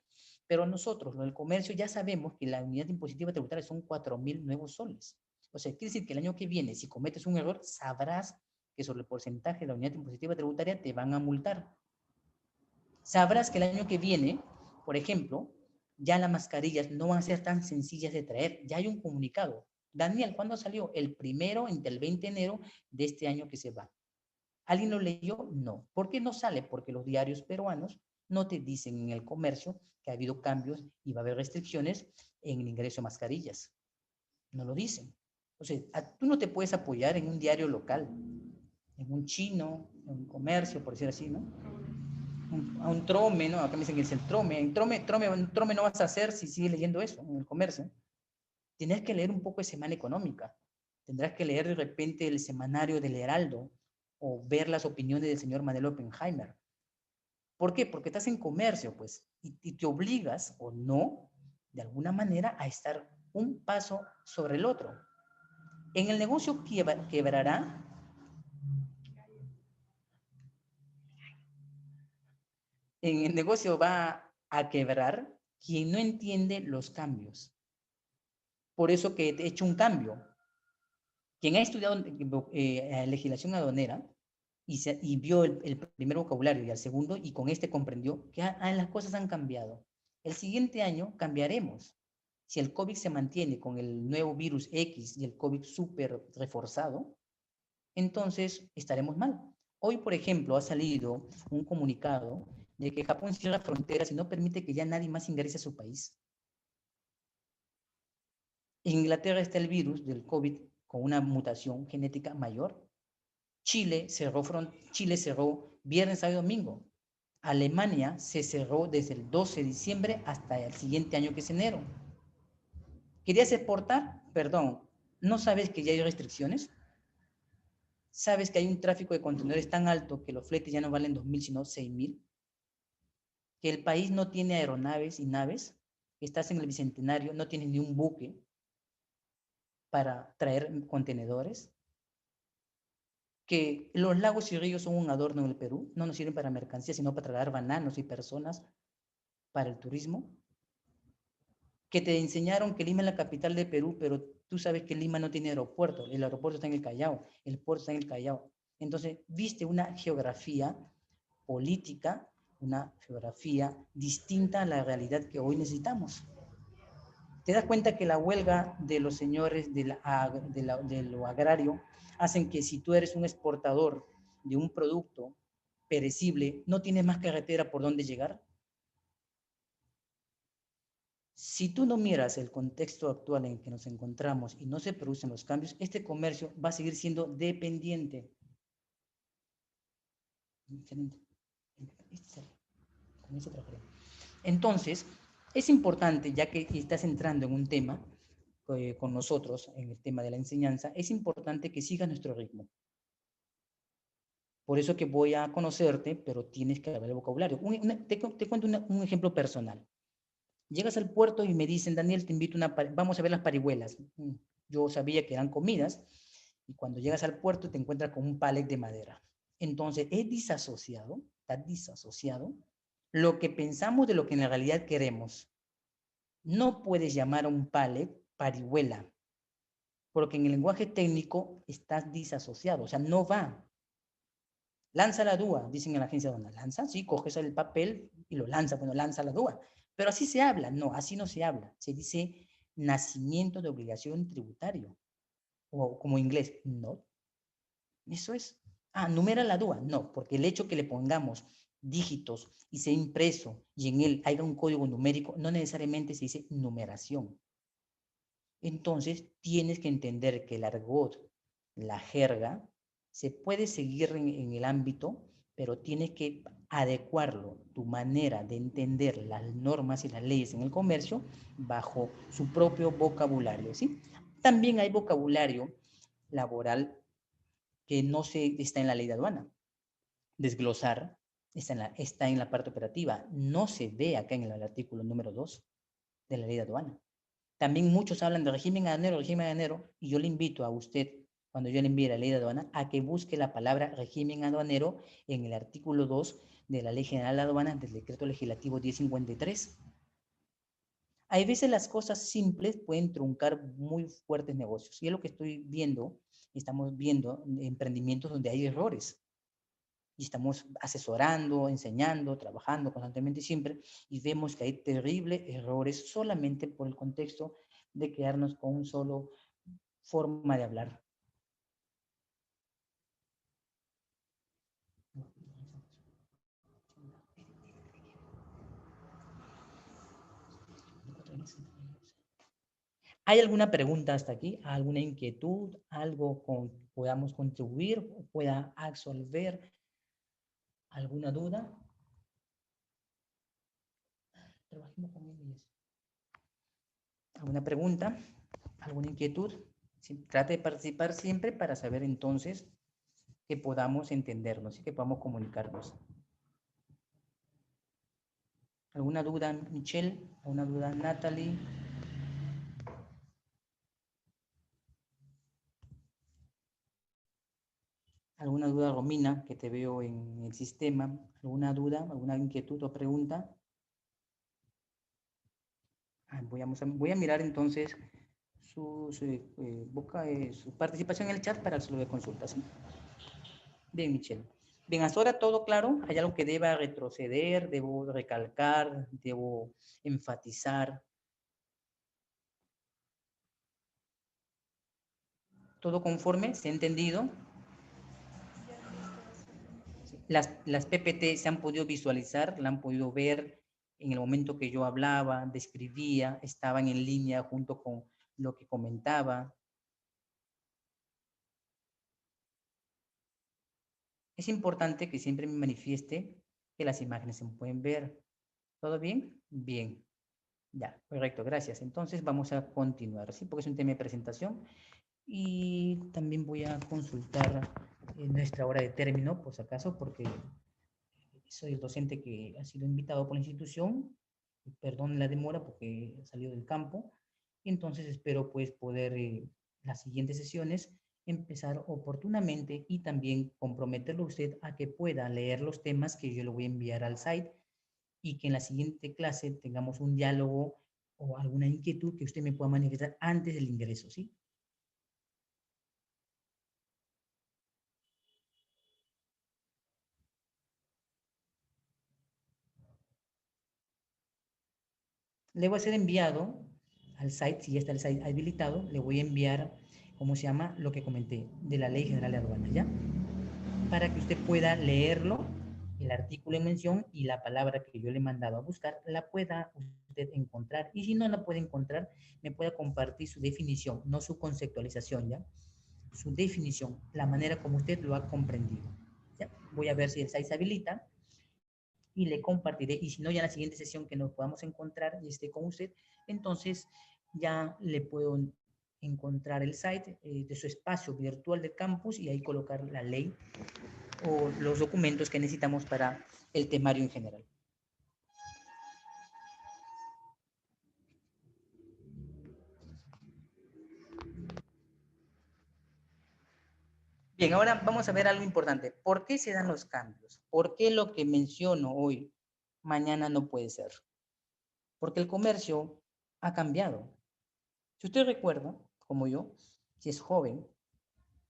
pero nosotros, lo del comercio, ya sabemos que la unidad impositiva tributaria son 4.000 nuevos soles. O sea, quiere decir que el año que viene, si cometes un error, sabrás que sobre el porcentaje de la unidad impositiva tributaria te van a multar. Sabrás que el año que viene, por ejemplo, ya las mascarillas no van a ser tan sencillas de traer. Ya hay un comunicado. Daniel, ¿cuándo salió? El 1 entre el 20 de enero de este año que se va. ¿Alguien lo leyó? No. ¿Por qué no sale? Porque los diarios peruanos no te dicen en el comercio que ha habido cambios y va a haber restricciones en el ingreso de mascarillas. No lo dicen. O sea, tú no te puedes apoyar en un diario local, en un chino, en un comercio, por decir así, ¿no? A un trome, ¿no? Acá me dicen que es el trome. Un trome no vas a hacer si sigues leyendo eso en el comercio. Tienes que leer un poco de Semana Económica. Tendrás que leer de repente el semanario del Heraldo o ver las opiniones del señor Manuel Oppenheimer. ¿Por qué? Porque estás en comercio, pues, y te obligas o no, de alguna manera, a estar un paso sobre el otro. En el negocio quebrará. En el negocio va a quebrar quien no entiende los cambios. Por eso que he hecho un cambio. Quien ha estudiado legislación aduanera y vio el primer vocabulario y el segundo, y con este comprendió que las cosas han cambiado. El siguiente año cambiaremos. Si el COVID se mantiene con el nuevo virus X y el COVID súper reforzado, entonces estaremos mal. Hoy, por ejemplo, ha salido un comunicado de que Japón cierra fronteras y no permite que ya nadie más ingrese a su país. En Inglaterra está el virus del COVID con una mutación genética mayor. Chile cerró viernes, sábado y domingo. Alemania se cerró desde el 12 de diciembre hasta el siguiente año, que es enero. ¿Querías exportar? Perdón, ¿no sabes que ya hay restricciones? ¿Sabes que hay un tráfico de contenedores tan alto que los fletes ya no valen 2.000 sino 6.000? Que el país no tiene aeronaves y naves. Estás en el Bicentenario, no tienes ni un buque para traer contenedores. Que los lagos y ríos son un adorno en el Perú, no nos sirven para mercancías, sino para trasladar bananos y personas para el turismo. Que te enseñaron que Lima es la capital de Perú, pero tú sabes que Lima no tiene aeropuerto, el aeropuerto está en el Callao, el puerto está en el Callao. Entonces, viste una geografía política, una geografía distinta a la realidad que hoy necesitamos. Te das cuenta que la huelga de los señores de lo agrario hacen que si tú eres un exportador de un producto perecible, no tienes más carretera por donde llegar. Si tú no miras el contexto actual en que nos encontramos y no se producen los cambios, este comercio va a seguir siendo dependiente. Entonces, es importante, ya que estás entrando en un tema con nosotros, en el tema de la enseñanza, es importante que sigas nuestro ritmo. Por eso que voy a conocerte, pero tienes que hablar el vocabulario. Te cuento un ejemplo personal. Llegas al puerto y me dicen, Daniel, te invito vamos a ver las parihuelas. Yo sabía que eran comidas, y cuando llegas al puerto te encuentras con un palet de madera. Entonces, está disasociado lo que pensamos de lo que en la realidad queremos. No puedes llamar a un palet parihuela, porque en el lenguaje técnico estás disasociado, o sea, no va. Lanza la dúa, dicen en la agencia de aduanas. Lanza, sí, coges el papel y lo lanza, bueno, lanza la dúa. Pero así se habla, no, así no se habla. Se dice nacimiento de obligación tributario. O como inglés, no. Eso es. Numera la dúa, no, porque el hecho que le pongamos dígitos y sea impreso y en él haya un código numérico, no necesariamente se dice numeración. Entonces, tienes que entender que el argot, la jerga, se puede seguir en el ámbito, pero tienes que adecuarlo, tu manera de entender las normas y las leyes en el comercio bajo su propio vocabulario, ¿sí? También hay vocabulario laboral que no está en la ley de aduana. Desglosar está en la parte operativa. No se ve acá en el artículo número 2 de la ley de aduana. También muchos hablan de régimen aduanero, y yo le invito a usted, cuando yo le envíe la ley de aduana, a que busque la palabra régimen aduanero en el artículo 2 de la Ley General de Aduanas del Decreto Legislativo 1053. Hay veces las cosas simples pueden truncar muy fuertes negocios. Y es lo que estoy viendo, estamos viendo emprendimientos donde hay errores. Y estamos asesorando, enseñando, trabajando constantemente y siempre, y vemos que hay terribles errores solamente por el contexto de quedarnos con un solo forma de hablar. ¿Hay alguna pregunta hasta aquí? ¿Alguna inquietud? ¿Algo con podamos contribuir o pueda absolver? ¿Alguna duda? Trabajemos con ellos. ¿Alguna pregunta? ¿Alguna inquietud? Sí, trate de participar siempre para saber entonces que podamos entendernos y que podamos comunicarnos. ¿Alguna duda, Michelle? ¿Alguna duda, Natalie? ¿Alguna duda, Romina, que te veo en el sistema? ¿Alguna duda, alguna inquietud o pregunta? Voy a mirar entonces su participación en el chat para hacerlo de consulta. ¿Sí? Bien, Michelle. Bien, hasta ahora todo claro. ¿Hay algo que deba retroceder? ¿Debo recalcar? ¿Debo enfatizar? ¿Todo conforme? ¿Se ha entendido? Las PPT se han podido visualizar, la han podido ver en el momento que yo hablaba, describía, estaban en línea junto con lo que comentaba. Es importante que siempre me manifieste que las imágenes se pueden ver. ¿Todo bien? Bien. Ya, correcto, gracias. Entonces vamos a continuar, ¿sí? Porque es un tema de presentación. Y también voy a consultar nuestra hora de término, por si acaso, porque soy el docente que ha sido invitado por la institución. Perdón la demora porque he salido del campo. Entonces espero pues poder las siguientes sesiones empezar oportunamente y también comprometerlo a usted a que pueda leer los temas que yo le voy a enviar al site y que en la siguiente clase tengamos un diálogo o alguna inquietud que usted me pueda manifestar antes del ingreso, ¿sí? Le voy a ser enviado al site, si ya está el site habilitado, le voy a enviar, ¿cómo se llama? Lo que comenté, de la Ley General de Aduanas, ¿ya? Para que usted pueda leerlo, el artículo en mención y la palabra que yo le he mandado a buscar, la pueda usted encontrar. Y si no la puede encontrar, me pueda compartir su definición, no su conceptualización, ¿ya? Su definición, la manera como usted lo ha comprendido. ¿Ya? Voy a ver si el site se habilita y le compartiré. Y si no, ya en la siguiente sesión que nos podamos encontrar y esté con usted, entonces ya le puedo encontrar el site de su espacio virtual del campus y ahí colocar la ley o los documentos que necesitamos para el temario en general. Bien, ahora vamos a ver algo importante. ¿Por qué se dan los cambios? ¿Por qué lo que menciono hoy, mañana no puede ser? Porque el comercio ha cambiado. Si usted recuerda, como yo, si es joven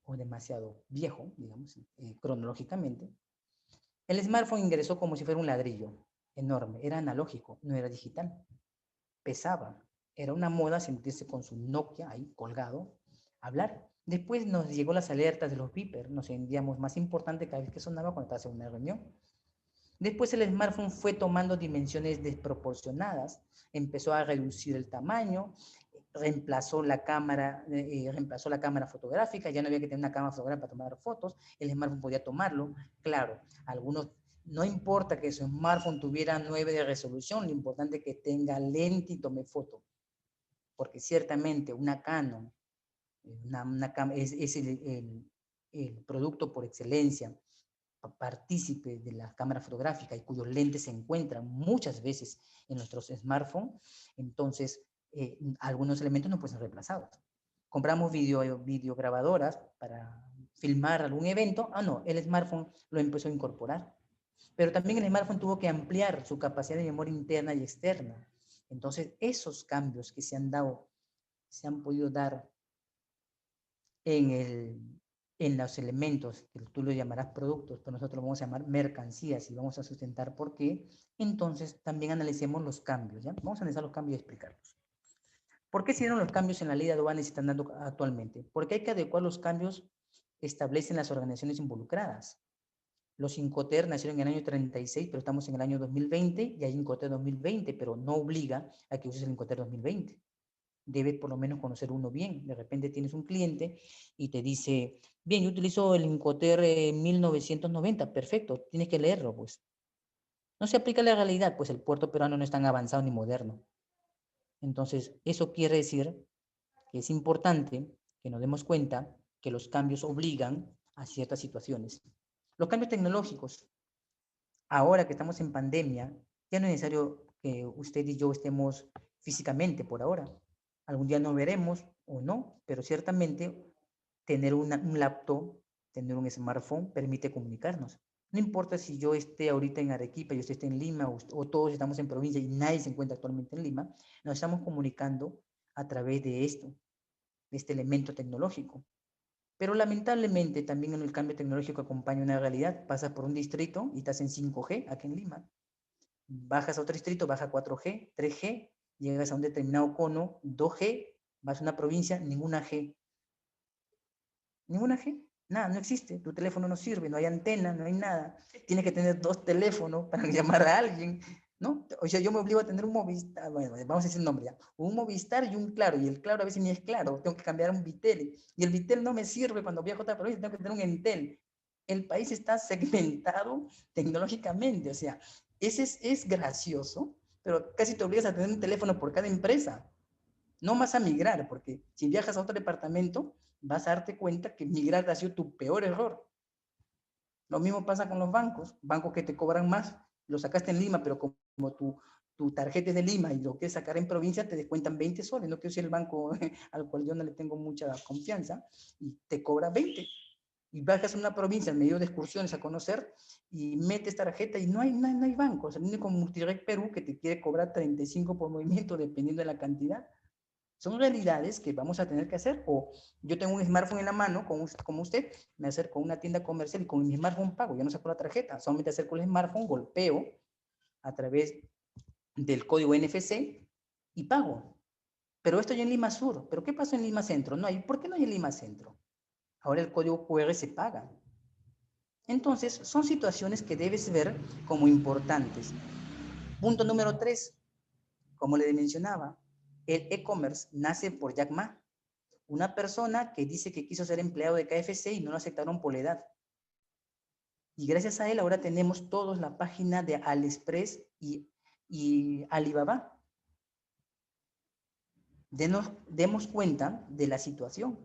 o demasiado viejo, digamos, cronológicamente, el smartphone ingresó como si fuera un ladrillo enorme. Era analógico, no era digital. Pesaba. Era una moda sentirse con su Nokia ahí colgado, hablar. Después nos llegó las alertas de los beepers, nos sentíamos más importante cada vez que sonaba cuando estás en una reunión. Después el smartphone fue tomando dimensiones desproporcionadas, empezó a reducir el tamaño, reemplazó la cámara fotográfica, ya no había que tener una cámara fotográfica para tomar fotos, el smartphone podía tomarlo. Claro, algunos, no importa que su smartphone tuviera 9 de resolución, lo importante es que tenga lente y tome foto, porque ciertamente una Canon es el producto por excelencia, partícipe de la cámara fotográfica y cuyos lentes se encuentran muchas veces en nuestros smartphones. Entonces algunos elementos no pueden ser reemplazados. Compramos videograbadoras para filmar algún evento, no, el smartphone lo empezó a incorporar. Pero también el smartphone tuvo que ampliar su capacidad de memoria interna y externa. Entonces esos cambios que se han podido dar en los elementos, que tú lo llamarás productos, pero nosotros lo vamos a llamar mercancías y vamos a sustentar por qué, entonces también analicemos los cambios, ¿ya? Vamos a analizar los cambios y explicarlos. ¿Por qué se dieron los cambios en la ley de aduanas y se están dando actualmente? Porque hay que adecuar los cambios que establecen las organizaciones involucradas. Los Incoter nacieron en el año 36, pero estamos en el año 2020 y hay Incoter 2020, pero no obliga a que uses el Incoter 2020. Debes por lo menos conocer uno bien. De repente tienes un cliente y te dice, bien, yo utilizo el Incoter 1990, perfecto, tienes que leerlo, pues. No se aplica a la realidad, pues el puerto peruano no es tan avanzado ni moderno. Entonces, eso quiere decir que es importante que nos demos cuenta que los cambios obligan a ciertas situaciones. Los cambios tecnológicos. Ahora que estamos en pandemia, ya no es necesario que usted y yo estemos físicamente por ahora. Algún día nos veremos o no, pero ciertamente tener un laptop, tener un smartphone permite comunicarnos. No importa si yo esté ahorita en Arequipa y usted esté en Lima o todos estamos en provincia y nadie se encuentra actualmente en Lima, nos estamos comunicando a través de esto, de este elemento tecnológico. Pero lamentablemente también en el cambio tecnológico acompaña una realidad. Pasas por un distrito y estás en 5G aquí en Lima. Bajas a otro distrito, baja 4G, 3G, llegas a un determinado cono, 2G, vas a una provincia, ninguna G. Ninguna G, nada, no existe. Tu teléfono no sirve, no hay antena, no hay nada. Tienes que tener 2 teléfonos para llamar a alguien, ¿no? O sea, yo me obligo a tener un Movistar, bueno, vamos a decir el nombre ya, un Movistar y un Claro, y el Claro a veces ni es Claro, tengo que cambiar a un Vitel, y el Vitel no me sirve cuando viajo a otra provincia, tengo que tener un Entel. El país está segmentado tecnológicamente, o sea, es gracioso, pero casi te obligas a tener un teléfono por cada empresa. No más a migrar, porque si viajas a otro departamento, vas a darte cuenta que migrar ha sido tu peor error. Lo mismo pasa con los bancos que te cobran más, lo sacaste en Lima, pero como tu tarjeta es de Lima y lo quieres sacar en provincia, te descuentan 20 soles. No quiero decir el banco al cual yo no le tengo mucha confianza, y te cobra 20. Y bajas a una provincia en medio de excursiones a conocer y metes tarjeta y no hay bancos. El único Multirec Perú que te quiere cobrar 35 por movimiento dependiendo de la cantidad. Son realidades que vamos a tener que hacer. O yo tengo un smartphone en la mano, como usted, me acerco a una tienda comercial y con mi smartphone pago. Ya no saco la tarjeta, solamente acerco el smartphone, golpeo a través del código NFC y pago. Pero esto ya en Lima Sur. ¿Pero qué pasó en Lima Centro? No hay. ¿Por qué no hay en Lima Centro? Ahora el código QR se paga. Entonces, son situaciones que debes ver como importantes. Punto número 3. Como le mencionaba, el e-commerce nace por Jack Ma, una persona que dice que quiso ser empleado de KFC y no lo aceptaron por la edad. Y gracias a él ahora tenemos todos la página de AliExpress y Alibaba. Demos cuenta de la situación.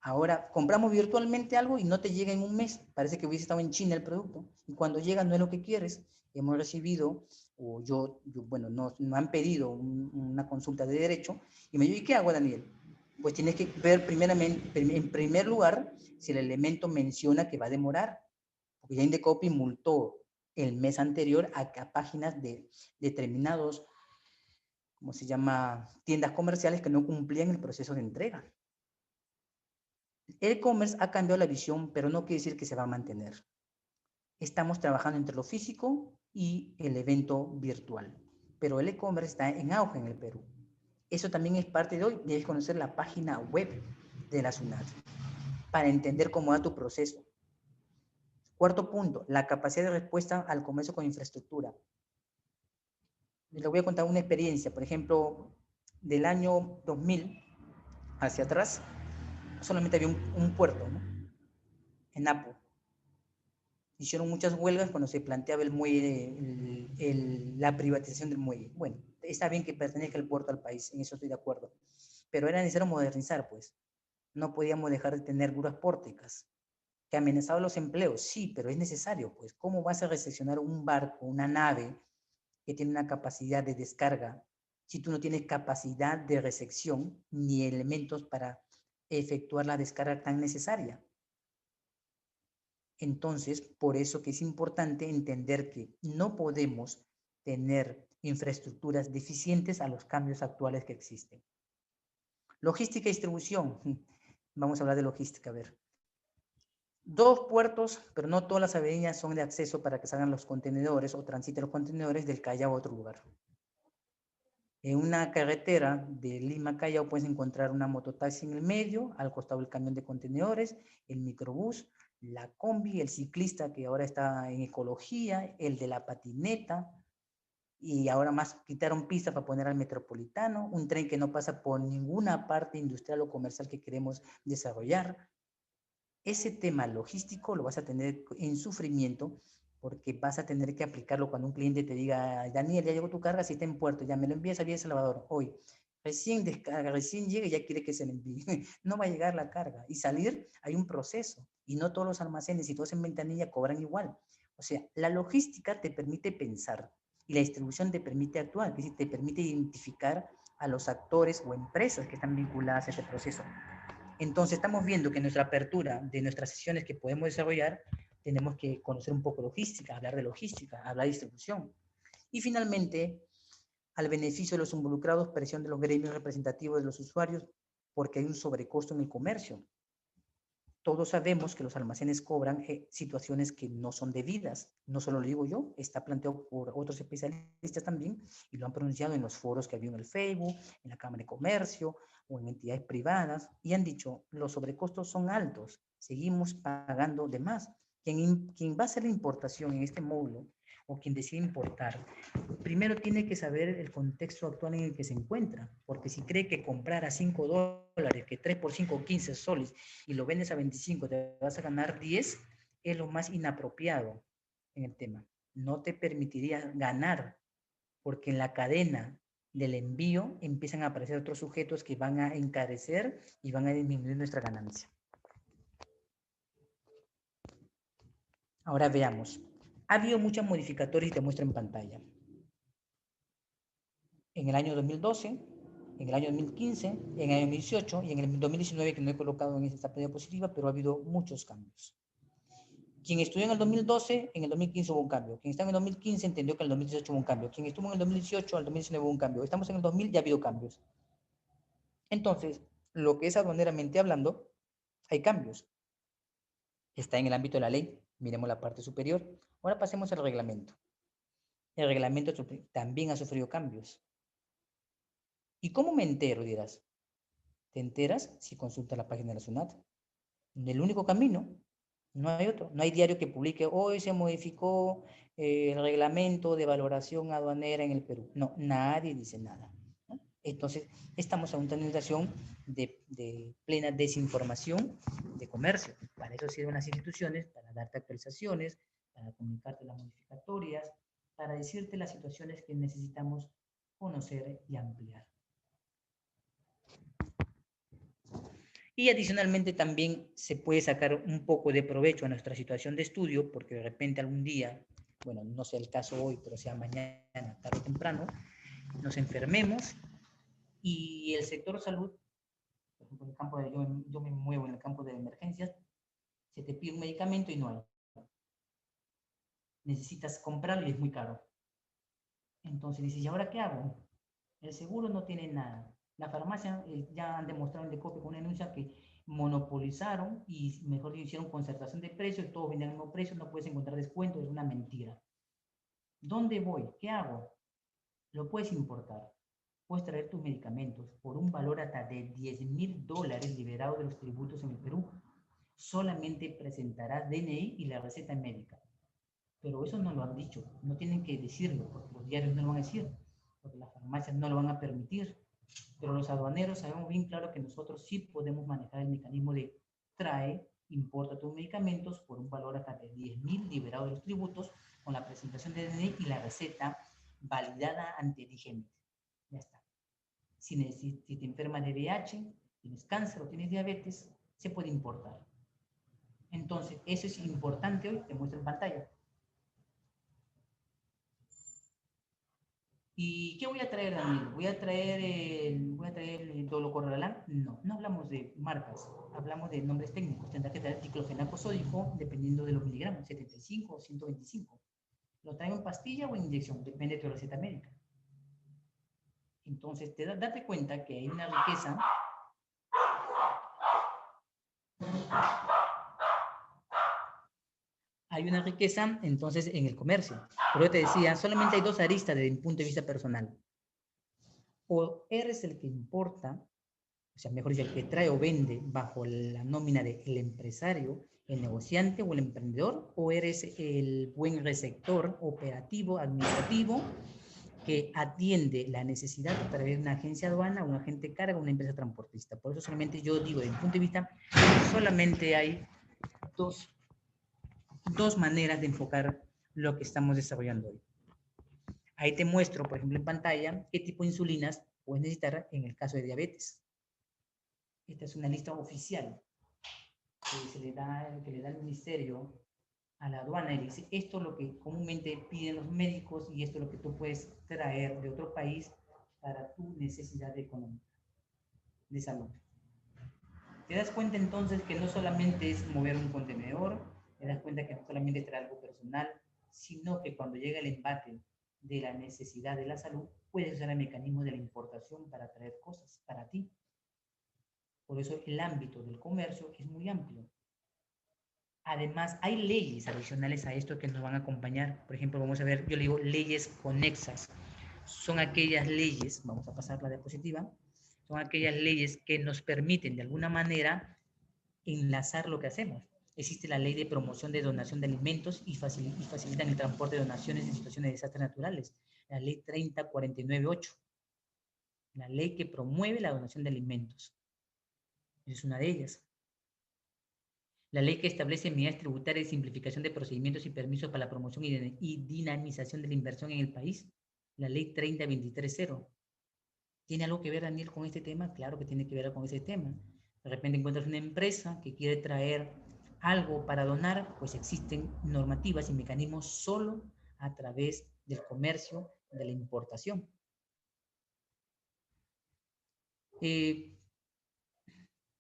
Ahora compramos virtualmente algo y no te llega en un mes. Parece que hubiese estado en China el producto. Y cuando llega no es lo que quieres. Hemos recibido, o bueno, nos han pedido una consulta de derecho. Y me digo, ¿y qué hago, Daniel? Pues tienes que ver primeramente, en primer lugar, si el elemento menciona que va a demorar. Porque ya Indecopy multó el mes anterior a páginas de determinados, ¿cómo se llama?, tiendas comerciales que no cumplían el proceso de entrega. El e-commerce ha cambiado la visión, pero no quiere decir que se va a mantener. Estamos trabajando entre lo físico y el evento virtual, pero el e-commerce está en auge en el Perú. Eso también es parte de hoy. Debes conocer la página web de la SUNAT para entender cómo va tu proceso. Cuarto punto, la capacidad de respuesta al comercio con infraestructura. Les voy a contar una experiencia, por ejemplo, del año 2000, hacia atrás, solamente había un puerto, ¿no? En Apu. Hicieron muchas huelgas cuando se planteaba el muelle, la privatización del muelle. Bueno, está bien que pertenezca el puerto al país, en eso estoy de acuerdo. Pero era necesario modernizar, pues. No podíamos dejar de tener grúas pórticas. Que amenazaba los empleos, sí, pero es necesario, pues. ¿Cómo vas a recepcionar un barco, una nave que tiene una capacidad de descarga si tú no tienes capacidad de recepción ni elementos para efectuar la descarga tan necesaria? Entonces, por eso que es importante entender que no podemos tener infraestructuras deficientes a los cambios actuales que existen. Logística y distribución. Vamos a hablar de logística, a ver. 2 puertos, pero no todas las avenidas son de acceso para que salgan los contenedores o transiten los contenedores del Callao a otro lugar. En una carretera de Lima a Callao puedes encontrar una mototaxi en el medio, al costado el camión de contenedores, el microbús, la combi, el ciclista que ahora está en ecología, el de la patineta, y ahora más quitaron pista para poner al metropolitano, un tren que no pasa por ninguna parte industrial o comercial que queremos desarrollar. Ese tema logístico lo vas a tener en sufrimiento porque vas a tener que aplicarlo cuando un cliente te diga, Daniel, ya llegó tu carga, si está en puerto, ya me lo envías a Vía Salvador hoy. Recién descarga, recién llega y ya quiere que se le envíe. No va a llegar la carga. Y salir, hay un proceso. Y no todos los almacenes y todos en ventanilla cobran igual. O sea, la logística te permite pensar y la distribución te permite actuar, es decir, te permite identificar a los actores o empresas que están vinculadas a ese proceso. Entonces estamos viendo que en nuestra apertura de nuestras sesiones que podemos desarrollar, tenemos que conocer un poco logística, hablar de logística, hablar de distribución. Y finalmente, al beneficio de los involucrados, presión de los gremios representativos de los usuarios, porque hay un sobrecosto en el comercio. Todos sabemos que los almacenes cobran situaciones que no son debidas. No solo lo digo yo, está planteado por otros especialistas también y lo han pronunciado en los foros que había en el Facebook, en la Cámara de Comercio o en entidades privadas y han dicho, los sobrecostos son altos, seguimos pagando de más. Quien va a hacer la importación en este módulo o quien decide importar, primero tiene que saber el contexto actual en el que se encuentra, porque si cree que comprar a $5, que 3 por 5 15 soles y lo vendes a 25, te vas a ganar 10, es lo más inapropiado en el tema. No te permitiría ganar, porque en la cadena del envío empiezan a aparecer otros sujetos que van a encarecer y van a disminuir nuestra ganancia. Ahora veamos. Ha habido muchas modificatorias y te muestro en pantalla. En el año 2012, en el año 2015, en el año 2018 y en el 2019, que no he colocado en esta diapositiva, pero ha habido muchos cambios. Quien estudió en el 2012, en el 2015 hubo un cambio. Quien está en el 2015 entendió que en el 2018 hubo un cambio. Quien estuvo en el 2018, al 2019 hubo un cambio. Estamos en el 2000, ya ha habido cambios. Entonces, lo que es aduaneramente hablando, hay cambios. Está en el ámbito de la ley. Miremos la parte superior. Ahora pasemos al reglamento. El reglamento también ha sufrido cambios. ¿Y cómo me entero, dirás? Te enteras si consultas la página de la SUNAT. El único camino, no hay otro. No hay diario que publique, hoy se modificó el reglamento de valoración aduanera en el Perú. No, nadie dice nada, ¿no? Entonces, estamos ante una situación de plena desinformación de comercio. Para eso sirven las instituciones, para darte actualizaciones, para comunicarte las modificatorias, para decirte las situaciones que necesitamos conocer y ampliar. Y adicionalmente también se puede sacar un poco de provecho a nuestra situación de estudio, porque de repente algún día, bueno, no sea el caso hoy, pero sea mañana, tarde o temprano, nos enfermemos y el sector salud, por ejemplo, en el campo de, yo me muevo en el campo de emergencias, se te pide un medicamento y no hay. Necesitas comprarlo y es muy caro. Entonces dices, ¿y ahora qué hago? El seguro no tiene nada. La farmacia ya han demostrado en Decope con una denuncia que monopolizaron y mejor hicieron concertación de precios, todos venden al mismo precio, no puedes encontrar descuento, es una mentira. ¿Dónde voy? ¿Qué hago? Lo puedes importar. Puedes traer tus medicamentos por un valor hasta de $10,000 liberado de los tributos en el Perú. Solamente presentarás DNI y la receta médica. Pero eso no lo han dicho, no tienen que decirlo, porque los diarios no lo van a decir, porque las farmacias no lo van a permitir. Pero los aduaneros sabemos bien claro que nosotros sí podemos manejar el mecanismo de trae, importa tus medicamentos por un valor hasta de 10.000 liberado de los tributos con la presentación de DNI y la receta validada ante DIGEMIT. Ya está. Si te enfermas de VIH, tienes cáncer o tienes diabetes, se puede importar. Entonces, eso es importante hoy, te muestro en pantalla. ¿Y qué voy a traer, Daniel? ¿Voy a traer el dolocorralán? No, no hablamos de marcas, hablamos de nombres técnicos. Tendrá que traer diclofenaco sódico dependiendo de los miligramos, 75 o 125. ¿Lo traigo en pastilla o en inyección? Depende de tu receta médica. Entonces, date cuenta que hay una riqueza. Hay una riqueza, entonces, en el comercio. Pero yo te decía, solamente hay dos aristas desde mi punto de vista personal. O eres el que importa, o sea, mejor dicho, el que trae o vende bajo la nómina del empresario, el negociante o el emprendedor, o eres el buen receptor operativo, administrativo, que atiende la necesidad de traer una agencia aduana, un agente carga, una empresa transportista. Por eso solamente yo digo, desde mi punto de vista, solamente hay dos maneras de enfocar lo que estamos desarrollando hoy. Ahí te muestro, por ejemplo, en pantalla, qué tipo de insulinas puedes necesitar en el caso de diabetes. Esta es una lista oficial que le da el ministerio a la aduana y dice, esto es lo que comúnmente piden los médicos y esto es lo que tú puedes traer de otro país para tu necesidad económica, de salud. Te das cuenta entonces que no solamente es mover un contenedor, te das cuenta que no solamente es traer algo personal, sino que cuando llega el embate de la necesidad de la salud, puedes usar el mecanismo de la importación para traer cosas para ti. Por eso el ámbito del comercio es muy amplio. Además, hay leyes adicionales a esto que nos van a acompañar. Por ejemplo, vamos a ver, yo le digo leyes conexas. Son aquellas leyes, vamos a pasar la diapositiva, son aquellas leyes que nos permiten de alguna manera enlazar lo que hacemos. Existe la ley de promoción de donación de alimentos y facilitan el transporte de donaciones en situaciones de desastres naturales. La ley 30498. La ley que promueve la donación de alimentos. Es una de ellas. La ley que establece medidas tributarias y simplificación de procedimientos y permisos para la promoción y dinamización de la inversión en el país. La ley 30230. ¿Tiene algo que ver, Daniel, con este tema? Claro que tiene que ver con ese tema. De repente encuentras una empresa que quiere traer algo para donar, pues existen normativas y mecanismos solo a través del comercio, de la importación.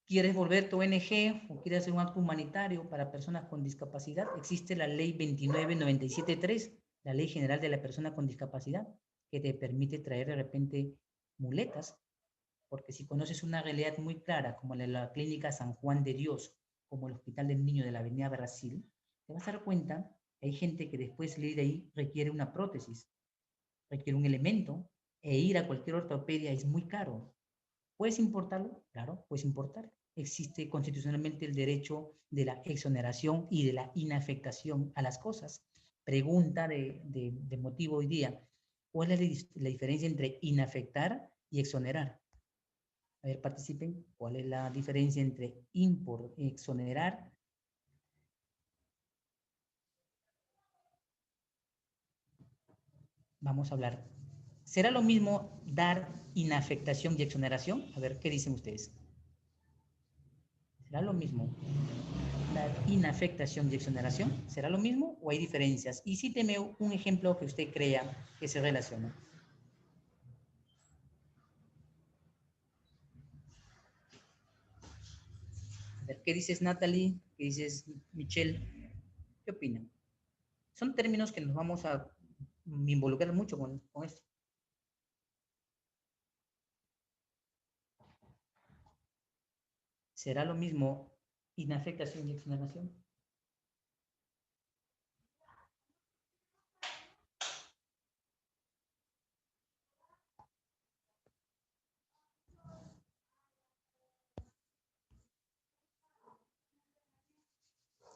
¿Quieres volver tu ONG o quieres hacer un acto humanitario para personas con discapacidad? Existe la ley 29973, la Ley General de la Persona con Discapacidad, que te permite traer de repente muletas, porque si conoces una realidad muy clara, como la Clínica San Juan de Dios, como el Hospital del Niño de la Avenida Brasil, te vas a dar cuenta que hay gente que después de ir de ahí requiere una prótesis, requiere un elemento, e ir a cualquier ortopedia es muy caro. ¿Puedes importarlo? Claro, puedes importarlo. Existe constitucionalmente el derecho de la exoneración y de la inafectación a las cosas. Pregunta de motivo hoy día. ¿Cuál es la diferencia entre inafectar y exonerar? A ver, participen. ¿Cuál es la diferencia entre exonerar? Vamos a hablar. ¿Será lo mismo dar inafectación y exoneración? A ver, ¿qué dicen ustedes? ¿Será lo mismo dar inafectación y exoneración? ¿Será lo mismo o hay diferencias? Y cíteme un ejemplo que usted crea que se relaciona. A ver, ¿qué dices, Natalie? ¿Qué dices, Michelle? ¿Qué opinan? Son términos que nos vamos a involucrar mucho con esto. ¿Será lo mismo inafectación y exoneración?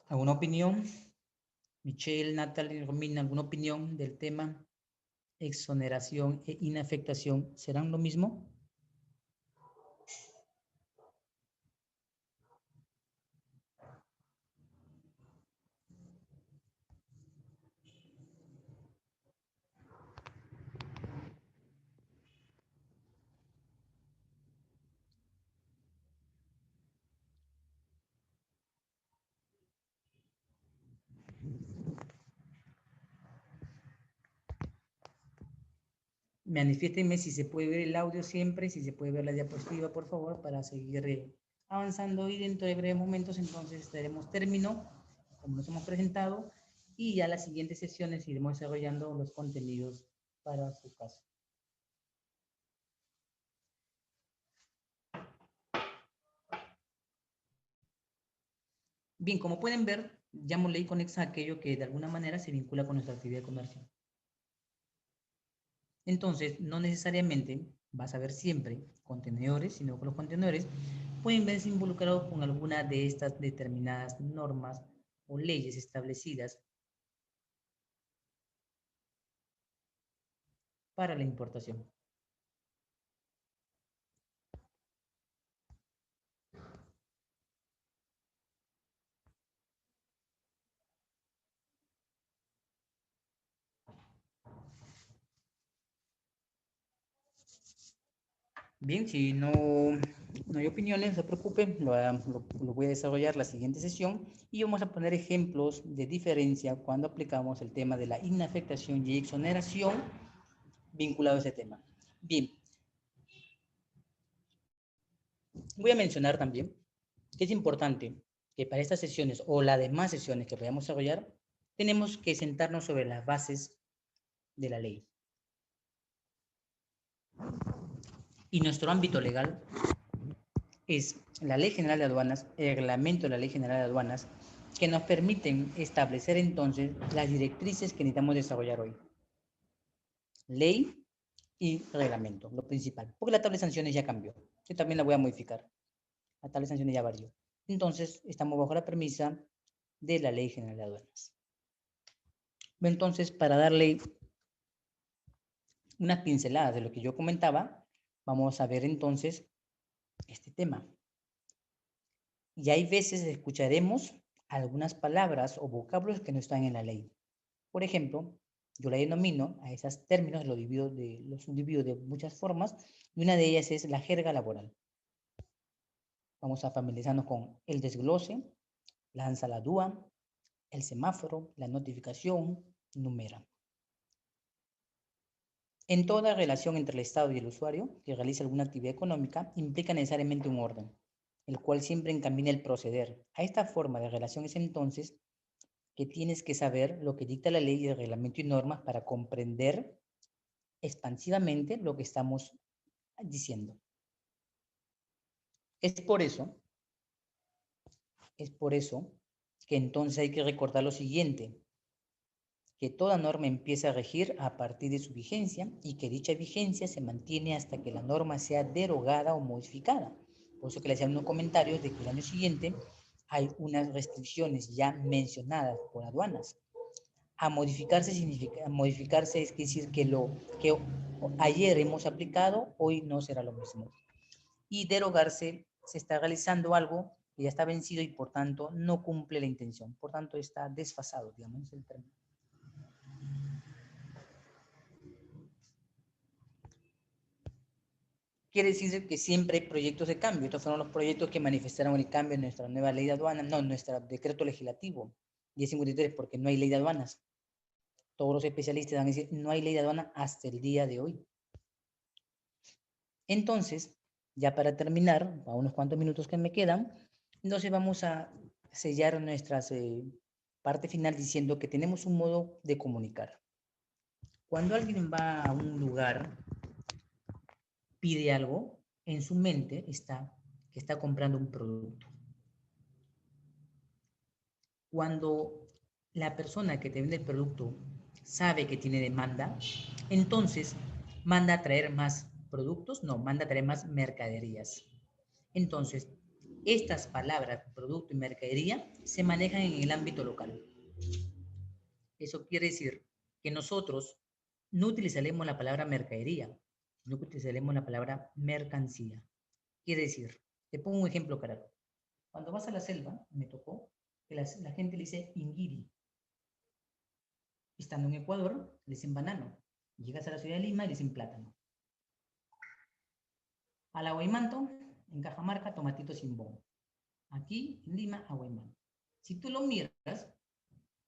¿Alguna opinión? Michelle, Natalie, Romina, ¿alguna opinión del tema exoneración e inafectación? ¿Serán lo mismo? manifiéstenme si se puede ver el audio siempre, si se puede ver la diapositiva, por favor, para seguir avanzando, y dentro de breves momentos entonces daremos término, como nos hemos presentado, y ya las siguientes sesiones iremos desarrollando los contenidos para su caso. Bien, como pueden ver, llamo ley conexa a aquello que de alguna manera se vincula con nuestra actividad comercial. Entonces, no necesariamente vas a ver siempre contenedores, sino que los contenedores pueden verse involucrados con alguna de estas determinadas normas o leyes establecidas para la importación. Bien, si no hay opiniones, no se preocupen, lo voy a desarrollar la siguiente sesión y vamos a poner ejemplos de diferencia cuando aplicamos el tema de la inafectación y exoneración vinculado a ese tema. Bien, voy a mencionar también que es importante que para estas sesiones o las demás sesiones que vayamos a desarrollar, tenemos que sentarnos sobre las bases de la ley. Y nuestro ámbito legal es la Ley General de Aduanas, el reglamento de la Ley General de Aduanas, que nos permiten establecer entonces las directrices que necesitamos desarrollar hoy. Ley y reglamento, lo principal. Porque la tabla de sanciones ya cambió. Yo también la voy a modificar. La tabla de sanciones ya varió. Entonces, estamos bajo la premisa de la Ley General de Aduanas. Entonces, para darle unas pinceladas de lo que yo comentaba, vamos a ver entonces este tema. Y hay veces escucharemos algunas palabras o vocablos que no están en la ley. Por ejemplo, yo la denomino a esos términos, los subdivido de muchas formas, y una de ellas es la jerga laboral. Vamos a familiarizarnos con el desglose, la ensaladúa, el semáforo, la notificación, numera. En toda relación entre el Estado y el usuario que realiza alguna actividad económica implica necesariamente un orden, el cual siempre encamina el proceder. A esta forma de relación es entonces que tienes que saber lo que dicta la ley y el reglamento y normas para comprender expansivamente lo que estamos diciendo. Es por eso que entonces hay que recordar lo siguiente, que toda norma empieza a regir a partir de su vigencia y que dicha vigencia se mantiene hasta que la norma sea derogada o modificada. Por eso que le hacían unos comentarios de que el año siguiente hay unas restricciones ya mencionadas por aduanas. A modificarse es decir que lo que ayer hemos aplicado, hoy no será lo mismo. Y derogarse, se está realizando algo que ya está vencido y por tanto no cumple la intención. Por tanto está desfasado, digamos, el término. Quiere decir que siempre hay proyectos de cambio. Estos fueron los proyectos que manifestaron el cambio en nuestra nueva ley de aduanas, no, en nuestro decreto legislativo 1053, porque no hay ley de aduanas. Todos los especialistas van a decir, no hay ley de aduanas hasta el día de hoy. Entonces, ya para terminar, a unos cuantos minutos que me quedan, entonces vamos a sellar nuestra parte final diciendo que tenemos un modo de comunicar. Cuando alguien va a un lugar, pide algo, en su mente está que está comprando un producto. Cuando la persona que te vende el producto sabe que tiene demanda, entonces manda a traer más productos, no, manda a traer más mercaderías. Entonces, estas palabras, producto y mercadería, se manejan en el ámbito local. Eso quiere decir que nosotros no utilizaremos la palabra mercadería, sino que utilizaremos la palabra mercancía. Quiere decir, te pongo un ejemplo claro. Cuando vas a la selva, me tocó que la gente le dice ingiri. Estando en Ecuador, le dicen banano. Llegas a la ciudad de Lima y le dicen plátano. A la Guaymanto, en Cajamarca, tomatito cimbón. Aquí, en Lima, Aguaymanto. Si tú lo miras,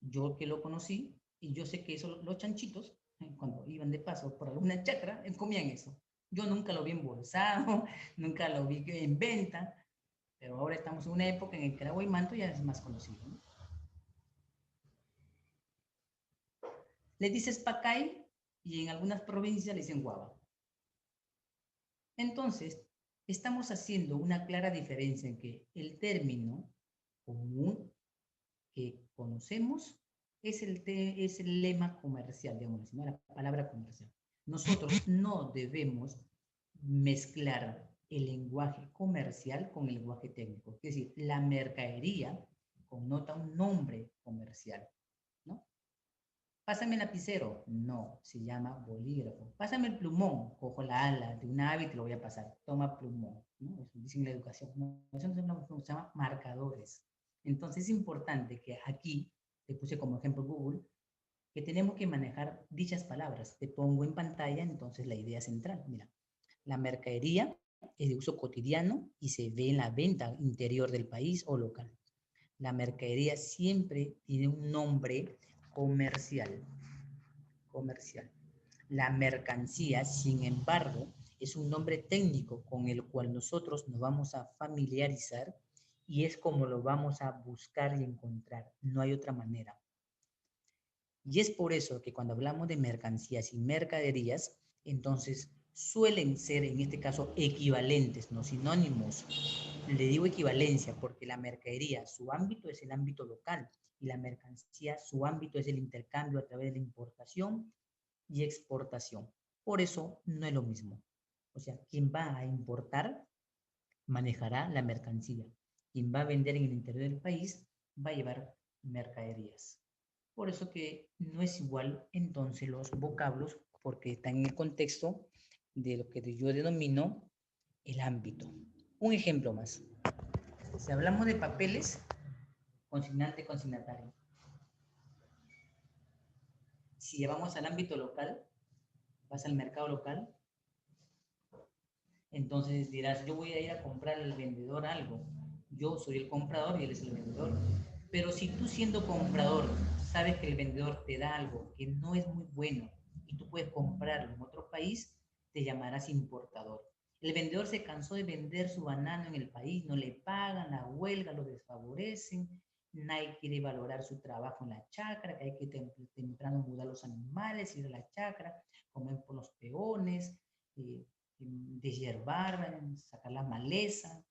yo que lo conocí, y yo sé que eso, los chanchitos cuando iban de paso por alguna chacra, comían eso. Yo nunca lo vi embolsado, nunca lo vi en venta, pero ahora estamos en una época en que el agua y manto ya es más conocido, ¿no? Le dices pacay y en algunas provincias le dicen guava. Entonces, estamos haciendo una clara diferencia en que el término común que conocemos es el lema comercial, digamos, ¿no? La palabra comercial. Nosotros no debemos mezclar el lenguaje comercial con el lenguaje técnico. Es decir, la mercadería connota un nombre comercial, ¿no? Pásame el lapicero. No, se llama bolígrafo. Pásame el plumón. Cojo la ala de un ave y te lo voy a pasar. Toma plumón, ¿no? Eso dicen en la educación. No, eso no se llama marcadores. Entonces es importante que aquí, te puse como ejemplo Google, que tenemos que manejar dichas palabras. Te pongo en pantalla entonces la idea central. Mira, la mercadería es de uso cotidiano y se ve en la venta interior del país o local. La mercadería siempre tiene un nombre comercial. Comercial. La mercancía, sin embargo, es un nombre técnico con el cual nosotros nos vamos a familiarizar y es como lo vamos a buscar y encontrar. No hay otra manera. Y es por eso que cuando hablamos de mercancías y mercaderías, entonces suelen ser en este caso equivalentes, no sinónimos. Le digo equivalencia porque la mercadería, su ámbito es el ámbito local y la mercancía, su ámbito es el intercambio a través de la importación y exportación. Por eso no es lo mismo. O sea, quien va a importar manejará la mercancía. Quien va a vender en el interior del país va a llevar mercaderías. Por eso que no es igual entonces los vocablos, porque están en el contexto de lo que yo denomino el ámbito. Un ejemplo más. Si hablamos de papeles, consignante, consignatario. Si llevamos al ámbito local, vas al mercado local, entonces dirás, yo voy a ir a comprar al vendedor algo. Yo soy el comprador y él es el vendedor. Pero si tú siendo comprador sabes que el vendedor te da algo que no es muy bueno y tú puedes comprarlo en otro país, te llamarás importador. El vendedor se cansó de vender su banano en el país, no le pagan, la huelga lo desfavorecen, nadie quiere valorar su trabajo en la chacra, que hay que temprano mudar los animales, ir a la chacra, comer por los peones, deshiervar, sacar la maleza,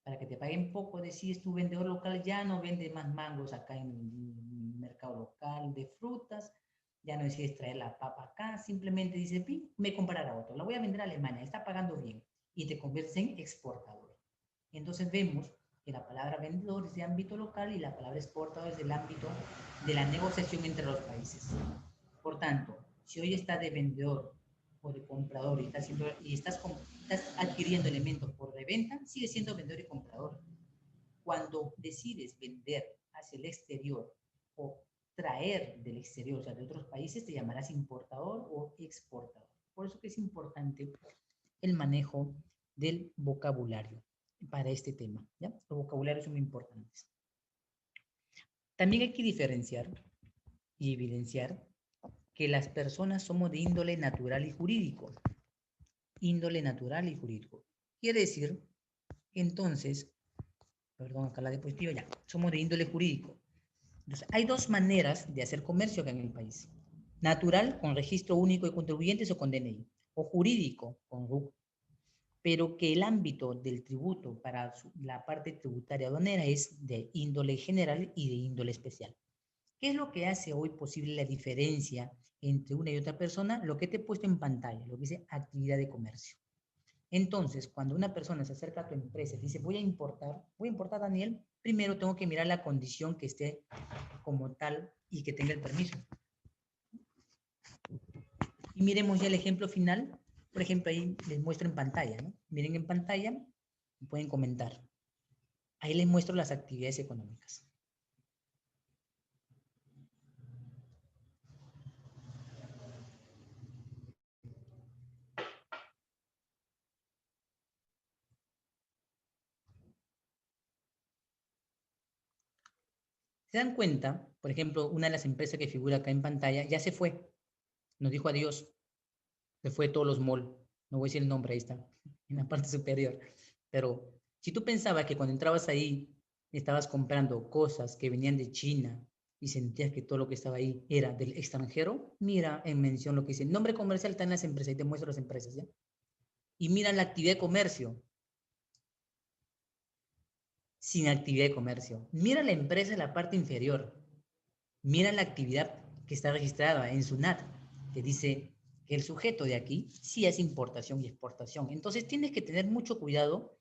para que te paguen poco. Decides tu vendedor local ya no vende más mangos acá en el mercado local de frutas, ya no decides traer la papa acá, simplemente dices, me comprará otro, la voy a vender a Alemania, está pagando bien, y te conviertes en exportador. Entonces vemos que la palabra vendedor es de ámbito local y la palabra exportador es del ámbito de la negociación entre los países. Por tanto, si hoy estás de vendedor o de comprador y estás adquiriendo elementos por reventa, sigues siendo vendedor y comprador. Cuando decides vender hacia el exterior o traer del exterior, o sea, de otros países, te llamarás importador o exportador. Por eso que es importante el manejo del vocabulario para este tema, ¿ya? Los vocabularios son muy importantes. También hay que diferenciar y evidenciar que las personas somos de índole natural y jurídico. Índole natural y jurídico. Quiere decir, entonces, perdón, acá la diapositiva ya, somos de índole jurídico. Entonces, hay dos maneras de hacer comercio acá en el país. Natural, con registro único de contribuyentes o con DNI, o jurídico, con RUC. Pero que el ámbito del tributo para la parte tributaria aduanera es de índole general y de índole especial. ¿Qué es lo que hace hoy posible la diferencia entre una y otra persona? Lo que te he puesto en pantalla, lo que dice actividad de comercio. Entonces, cuando una persona se acerca a tu empresa y dice, voy a importar, Daniel, primero tengo que mirar la condición que esté como tal y que tenga el permiso. Y miremos ya el ejemplo final. Por ejemplo, ahí les muestro en pantalla, ¿no? Miren en pantalla y pueden comentar. Ahí les muestro las actividades económicas. Se dan cuenta, por ejemplo, una de las empresas que figura acá en pantalla ya se fue. nos dijo adiós, se fue de todos los malls, no voy a decir el nombre, ahí está, en la parte superior, pero si tú pensabas que cuando entrabas ahí estabas comprando cosas que venían de China y sentías que todo lo que estaba ahí era del extranjero, mira en mención lo que dice, el nombre comercial está en las empresas, y te muestro las empresas, ¿ya? Y mira la actividad de comercio, sin actividad de comercio. Mira la empresa en la parte inferior, mira la actividad que está registrada en SUNAT, que dice que el sujeto de aquí sí es importación y exportación. Entonces tienes que tener mucho cuidado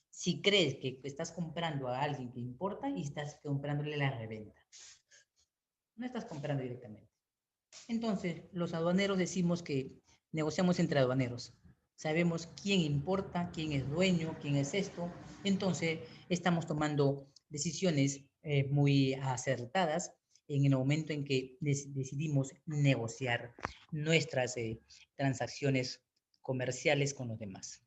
si crees que estás comprando a alguien que importa y estás comprándole la reventa. No estás comprando directamente. Entonces, los aduaneros decimos que negociamos entre aduaneros. Sabemos quién importa, quién es dueño, quién es esto. Entonces, estamos tomando decisiones muy acertadas en el momento en que decidimos negociar nuestras transacciones comerciales con los demás.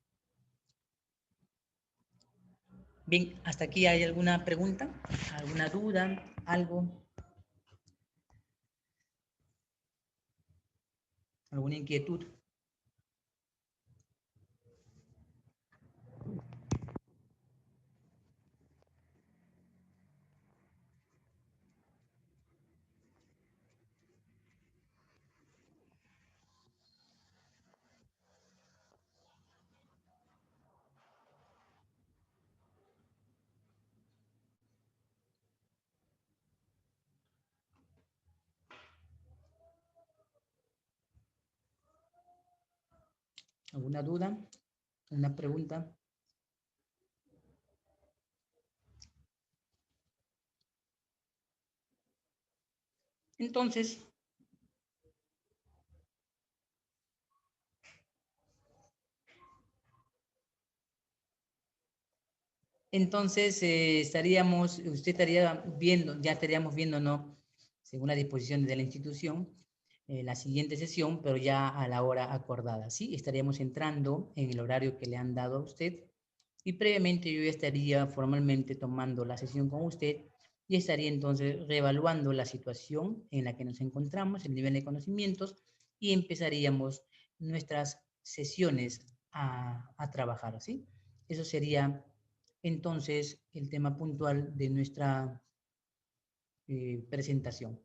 Bien, ¿hasta aquí hay alguna pregunta? ¿Alguna duda? ¿Algo? ¿Alguna inquietud? ¿Alguna duda? ¿Una pregunta? Entonces, usted estaría viendo, ya estaríamos viendo, ¿no? Según las disposiciones de la institución, la siguiente sesión, pero ya a la hora acordada, ¿sí? Estaríamos entrando en el horario que le han dado a usted y previamente yo ya estaría formalmente tomando la sesión con usted y estaría entonces reevaluando la situación en la que nos encontramos, el nivel de conocimientos y empezaríamos nuestras sesiones a trabajar, ¿sí? Eso sería entonces el tema puntual de nuestra presentación.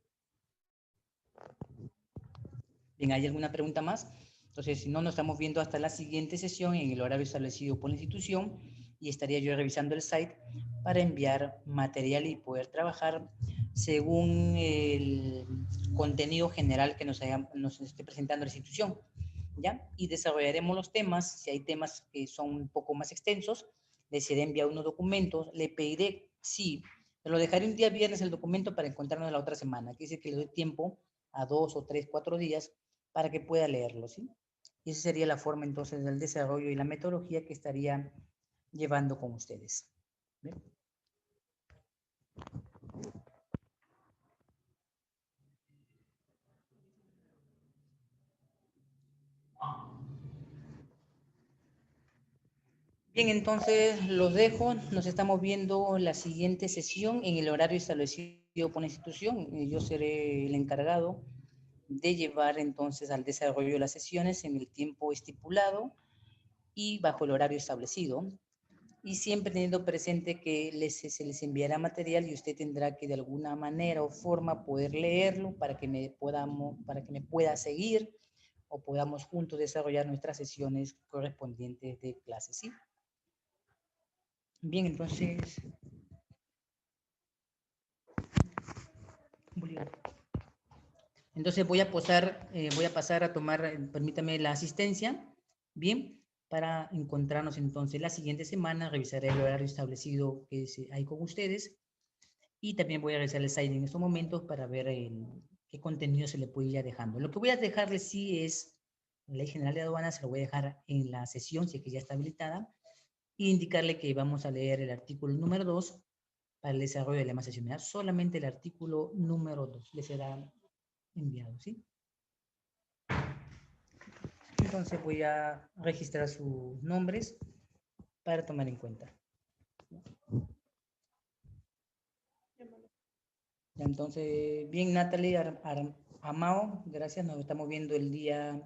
Bien, ¿hay alguna pregunta más? Entonces, si no, nos estamos viendo hasta la siguiente sesión en el horario establecido por la institución y estaría yo revisando el site para enviar material y poder trabajar según el contenido general que nos esté presentando la institución, ¿ya? Y desarrollaremos los temas, si hay temas que son un poco más extensos, les iré enviar unos documentos, le pediré, sí, lo dejaré un día viernes el documento para encontrarnos la otra semana, que dice que le doy tiempo a 2 o 3, 4 días para que pueda leerlo, ¿sí? Y esa sería la forma entonces del desarrollo y la metodología que estaría llevando con ustedes. ¿Bien? Bien, entonces los dejo. Nos estamos viendo la siguiente sesión en el horario establecido por la institución. Yo seré el encargado de llevar entonces al desarrollo de las sesiones en el tiempo estipulado y bajo el horario establecido. Y siempre teniendo presente que se les enviará material y usted tendrá que de alguna manera o forma poder leerlo para que me pueda seguir o podamos juntos desarrollar nuestras sesiones correspondientes de clase, ¿sí? Bien, entonces, voy a pasar a tomar, permítame la asistencia, bien, para encontrarnos entonces la siguiente semana, revisaré el horario establecido que hay con ustedes y también voy a revisar el site en estos momentos para ver qué contenido se le puede ir dejando. Lo que voy a dejarle sí es la Ley General de Aduanas, se lo voy a dejar en la sesión, si es que ya está habilitada, e indicarle que vamos a leer el artículo número 2 para el desarrollo de la demás sesión. Solamente el artículo número 2 le será enviado, ¿sí? Entonces voy a registrar sus nombres para tomar en cuenta. Entonces, bien, Natalie Amao, gracias. Nos estamos viendo el día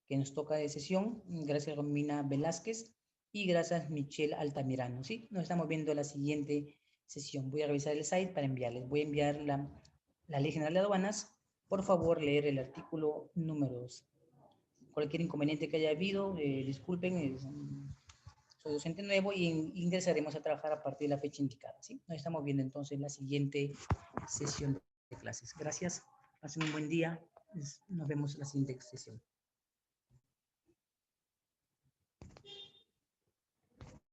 que nos toca de sesión. Gracias, Romina Velázquez. Y gracias, Michelle Altamirano. ¿Sí? Nos estamos viendo la siguiente sesión. Voy a revisar el site para enviarles. Voy a enviar la Ley General de Aduanas. Por favor, leer el artículo número 2. Cualquier inconveniente que haya habido, disculpen, soy docente nuevo y ingresaremos a trabajar a partir de la fecha indicada. ¿Sí? Nos estamos viendo entonces en la siguiente sesión de clases. Gracias. Pasen un buen día. Nos vemos en la siguiente sesión.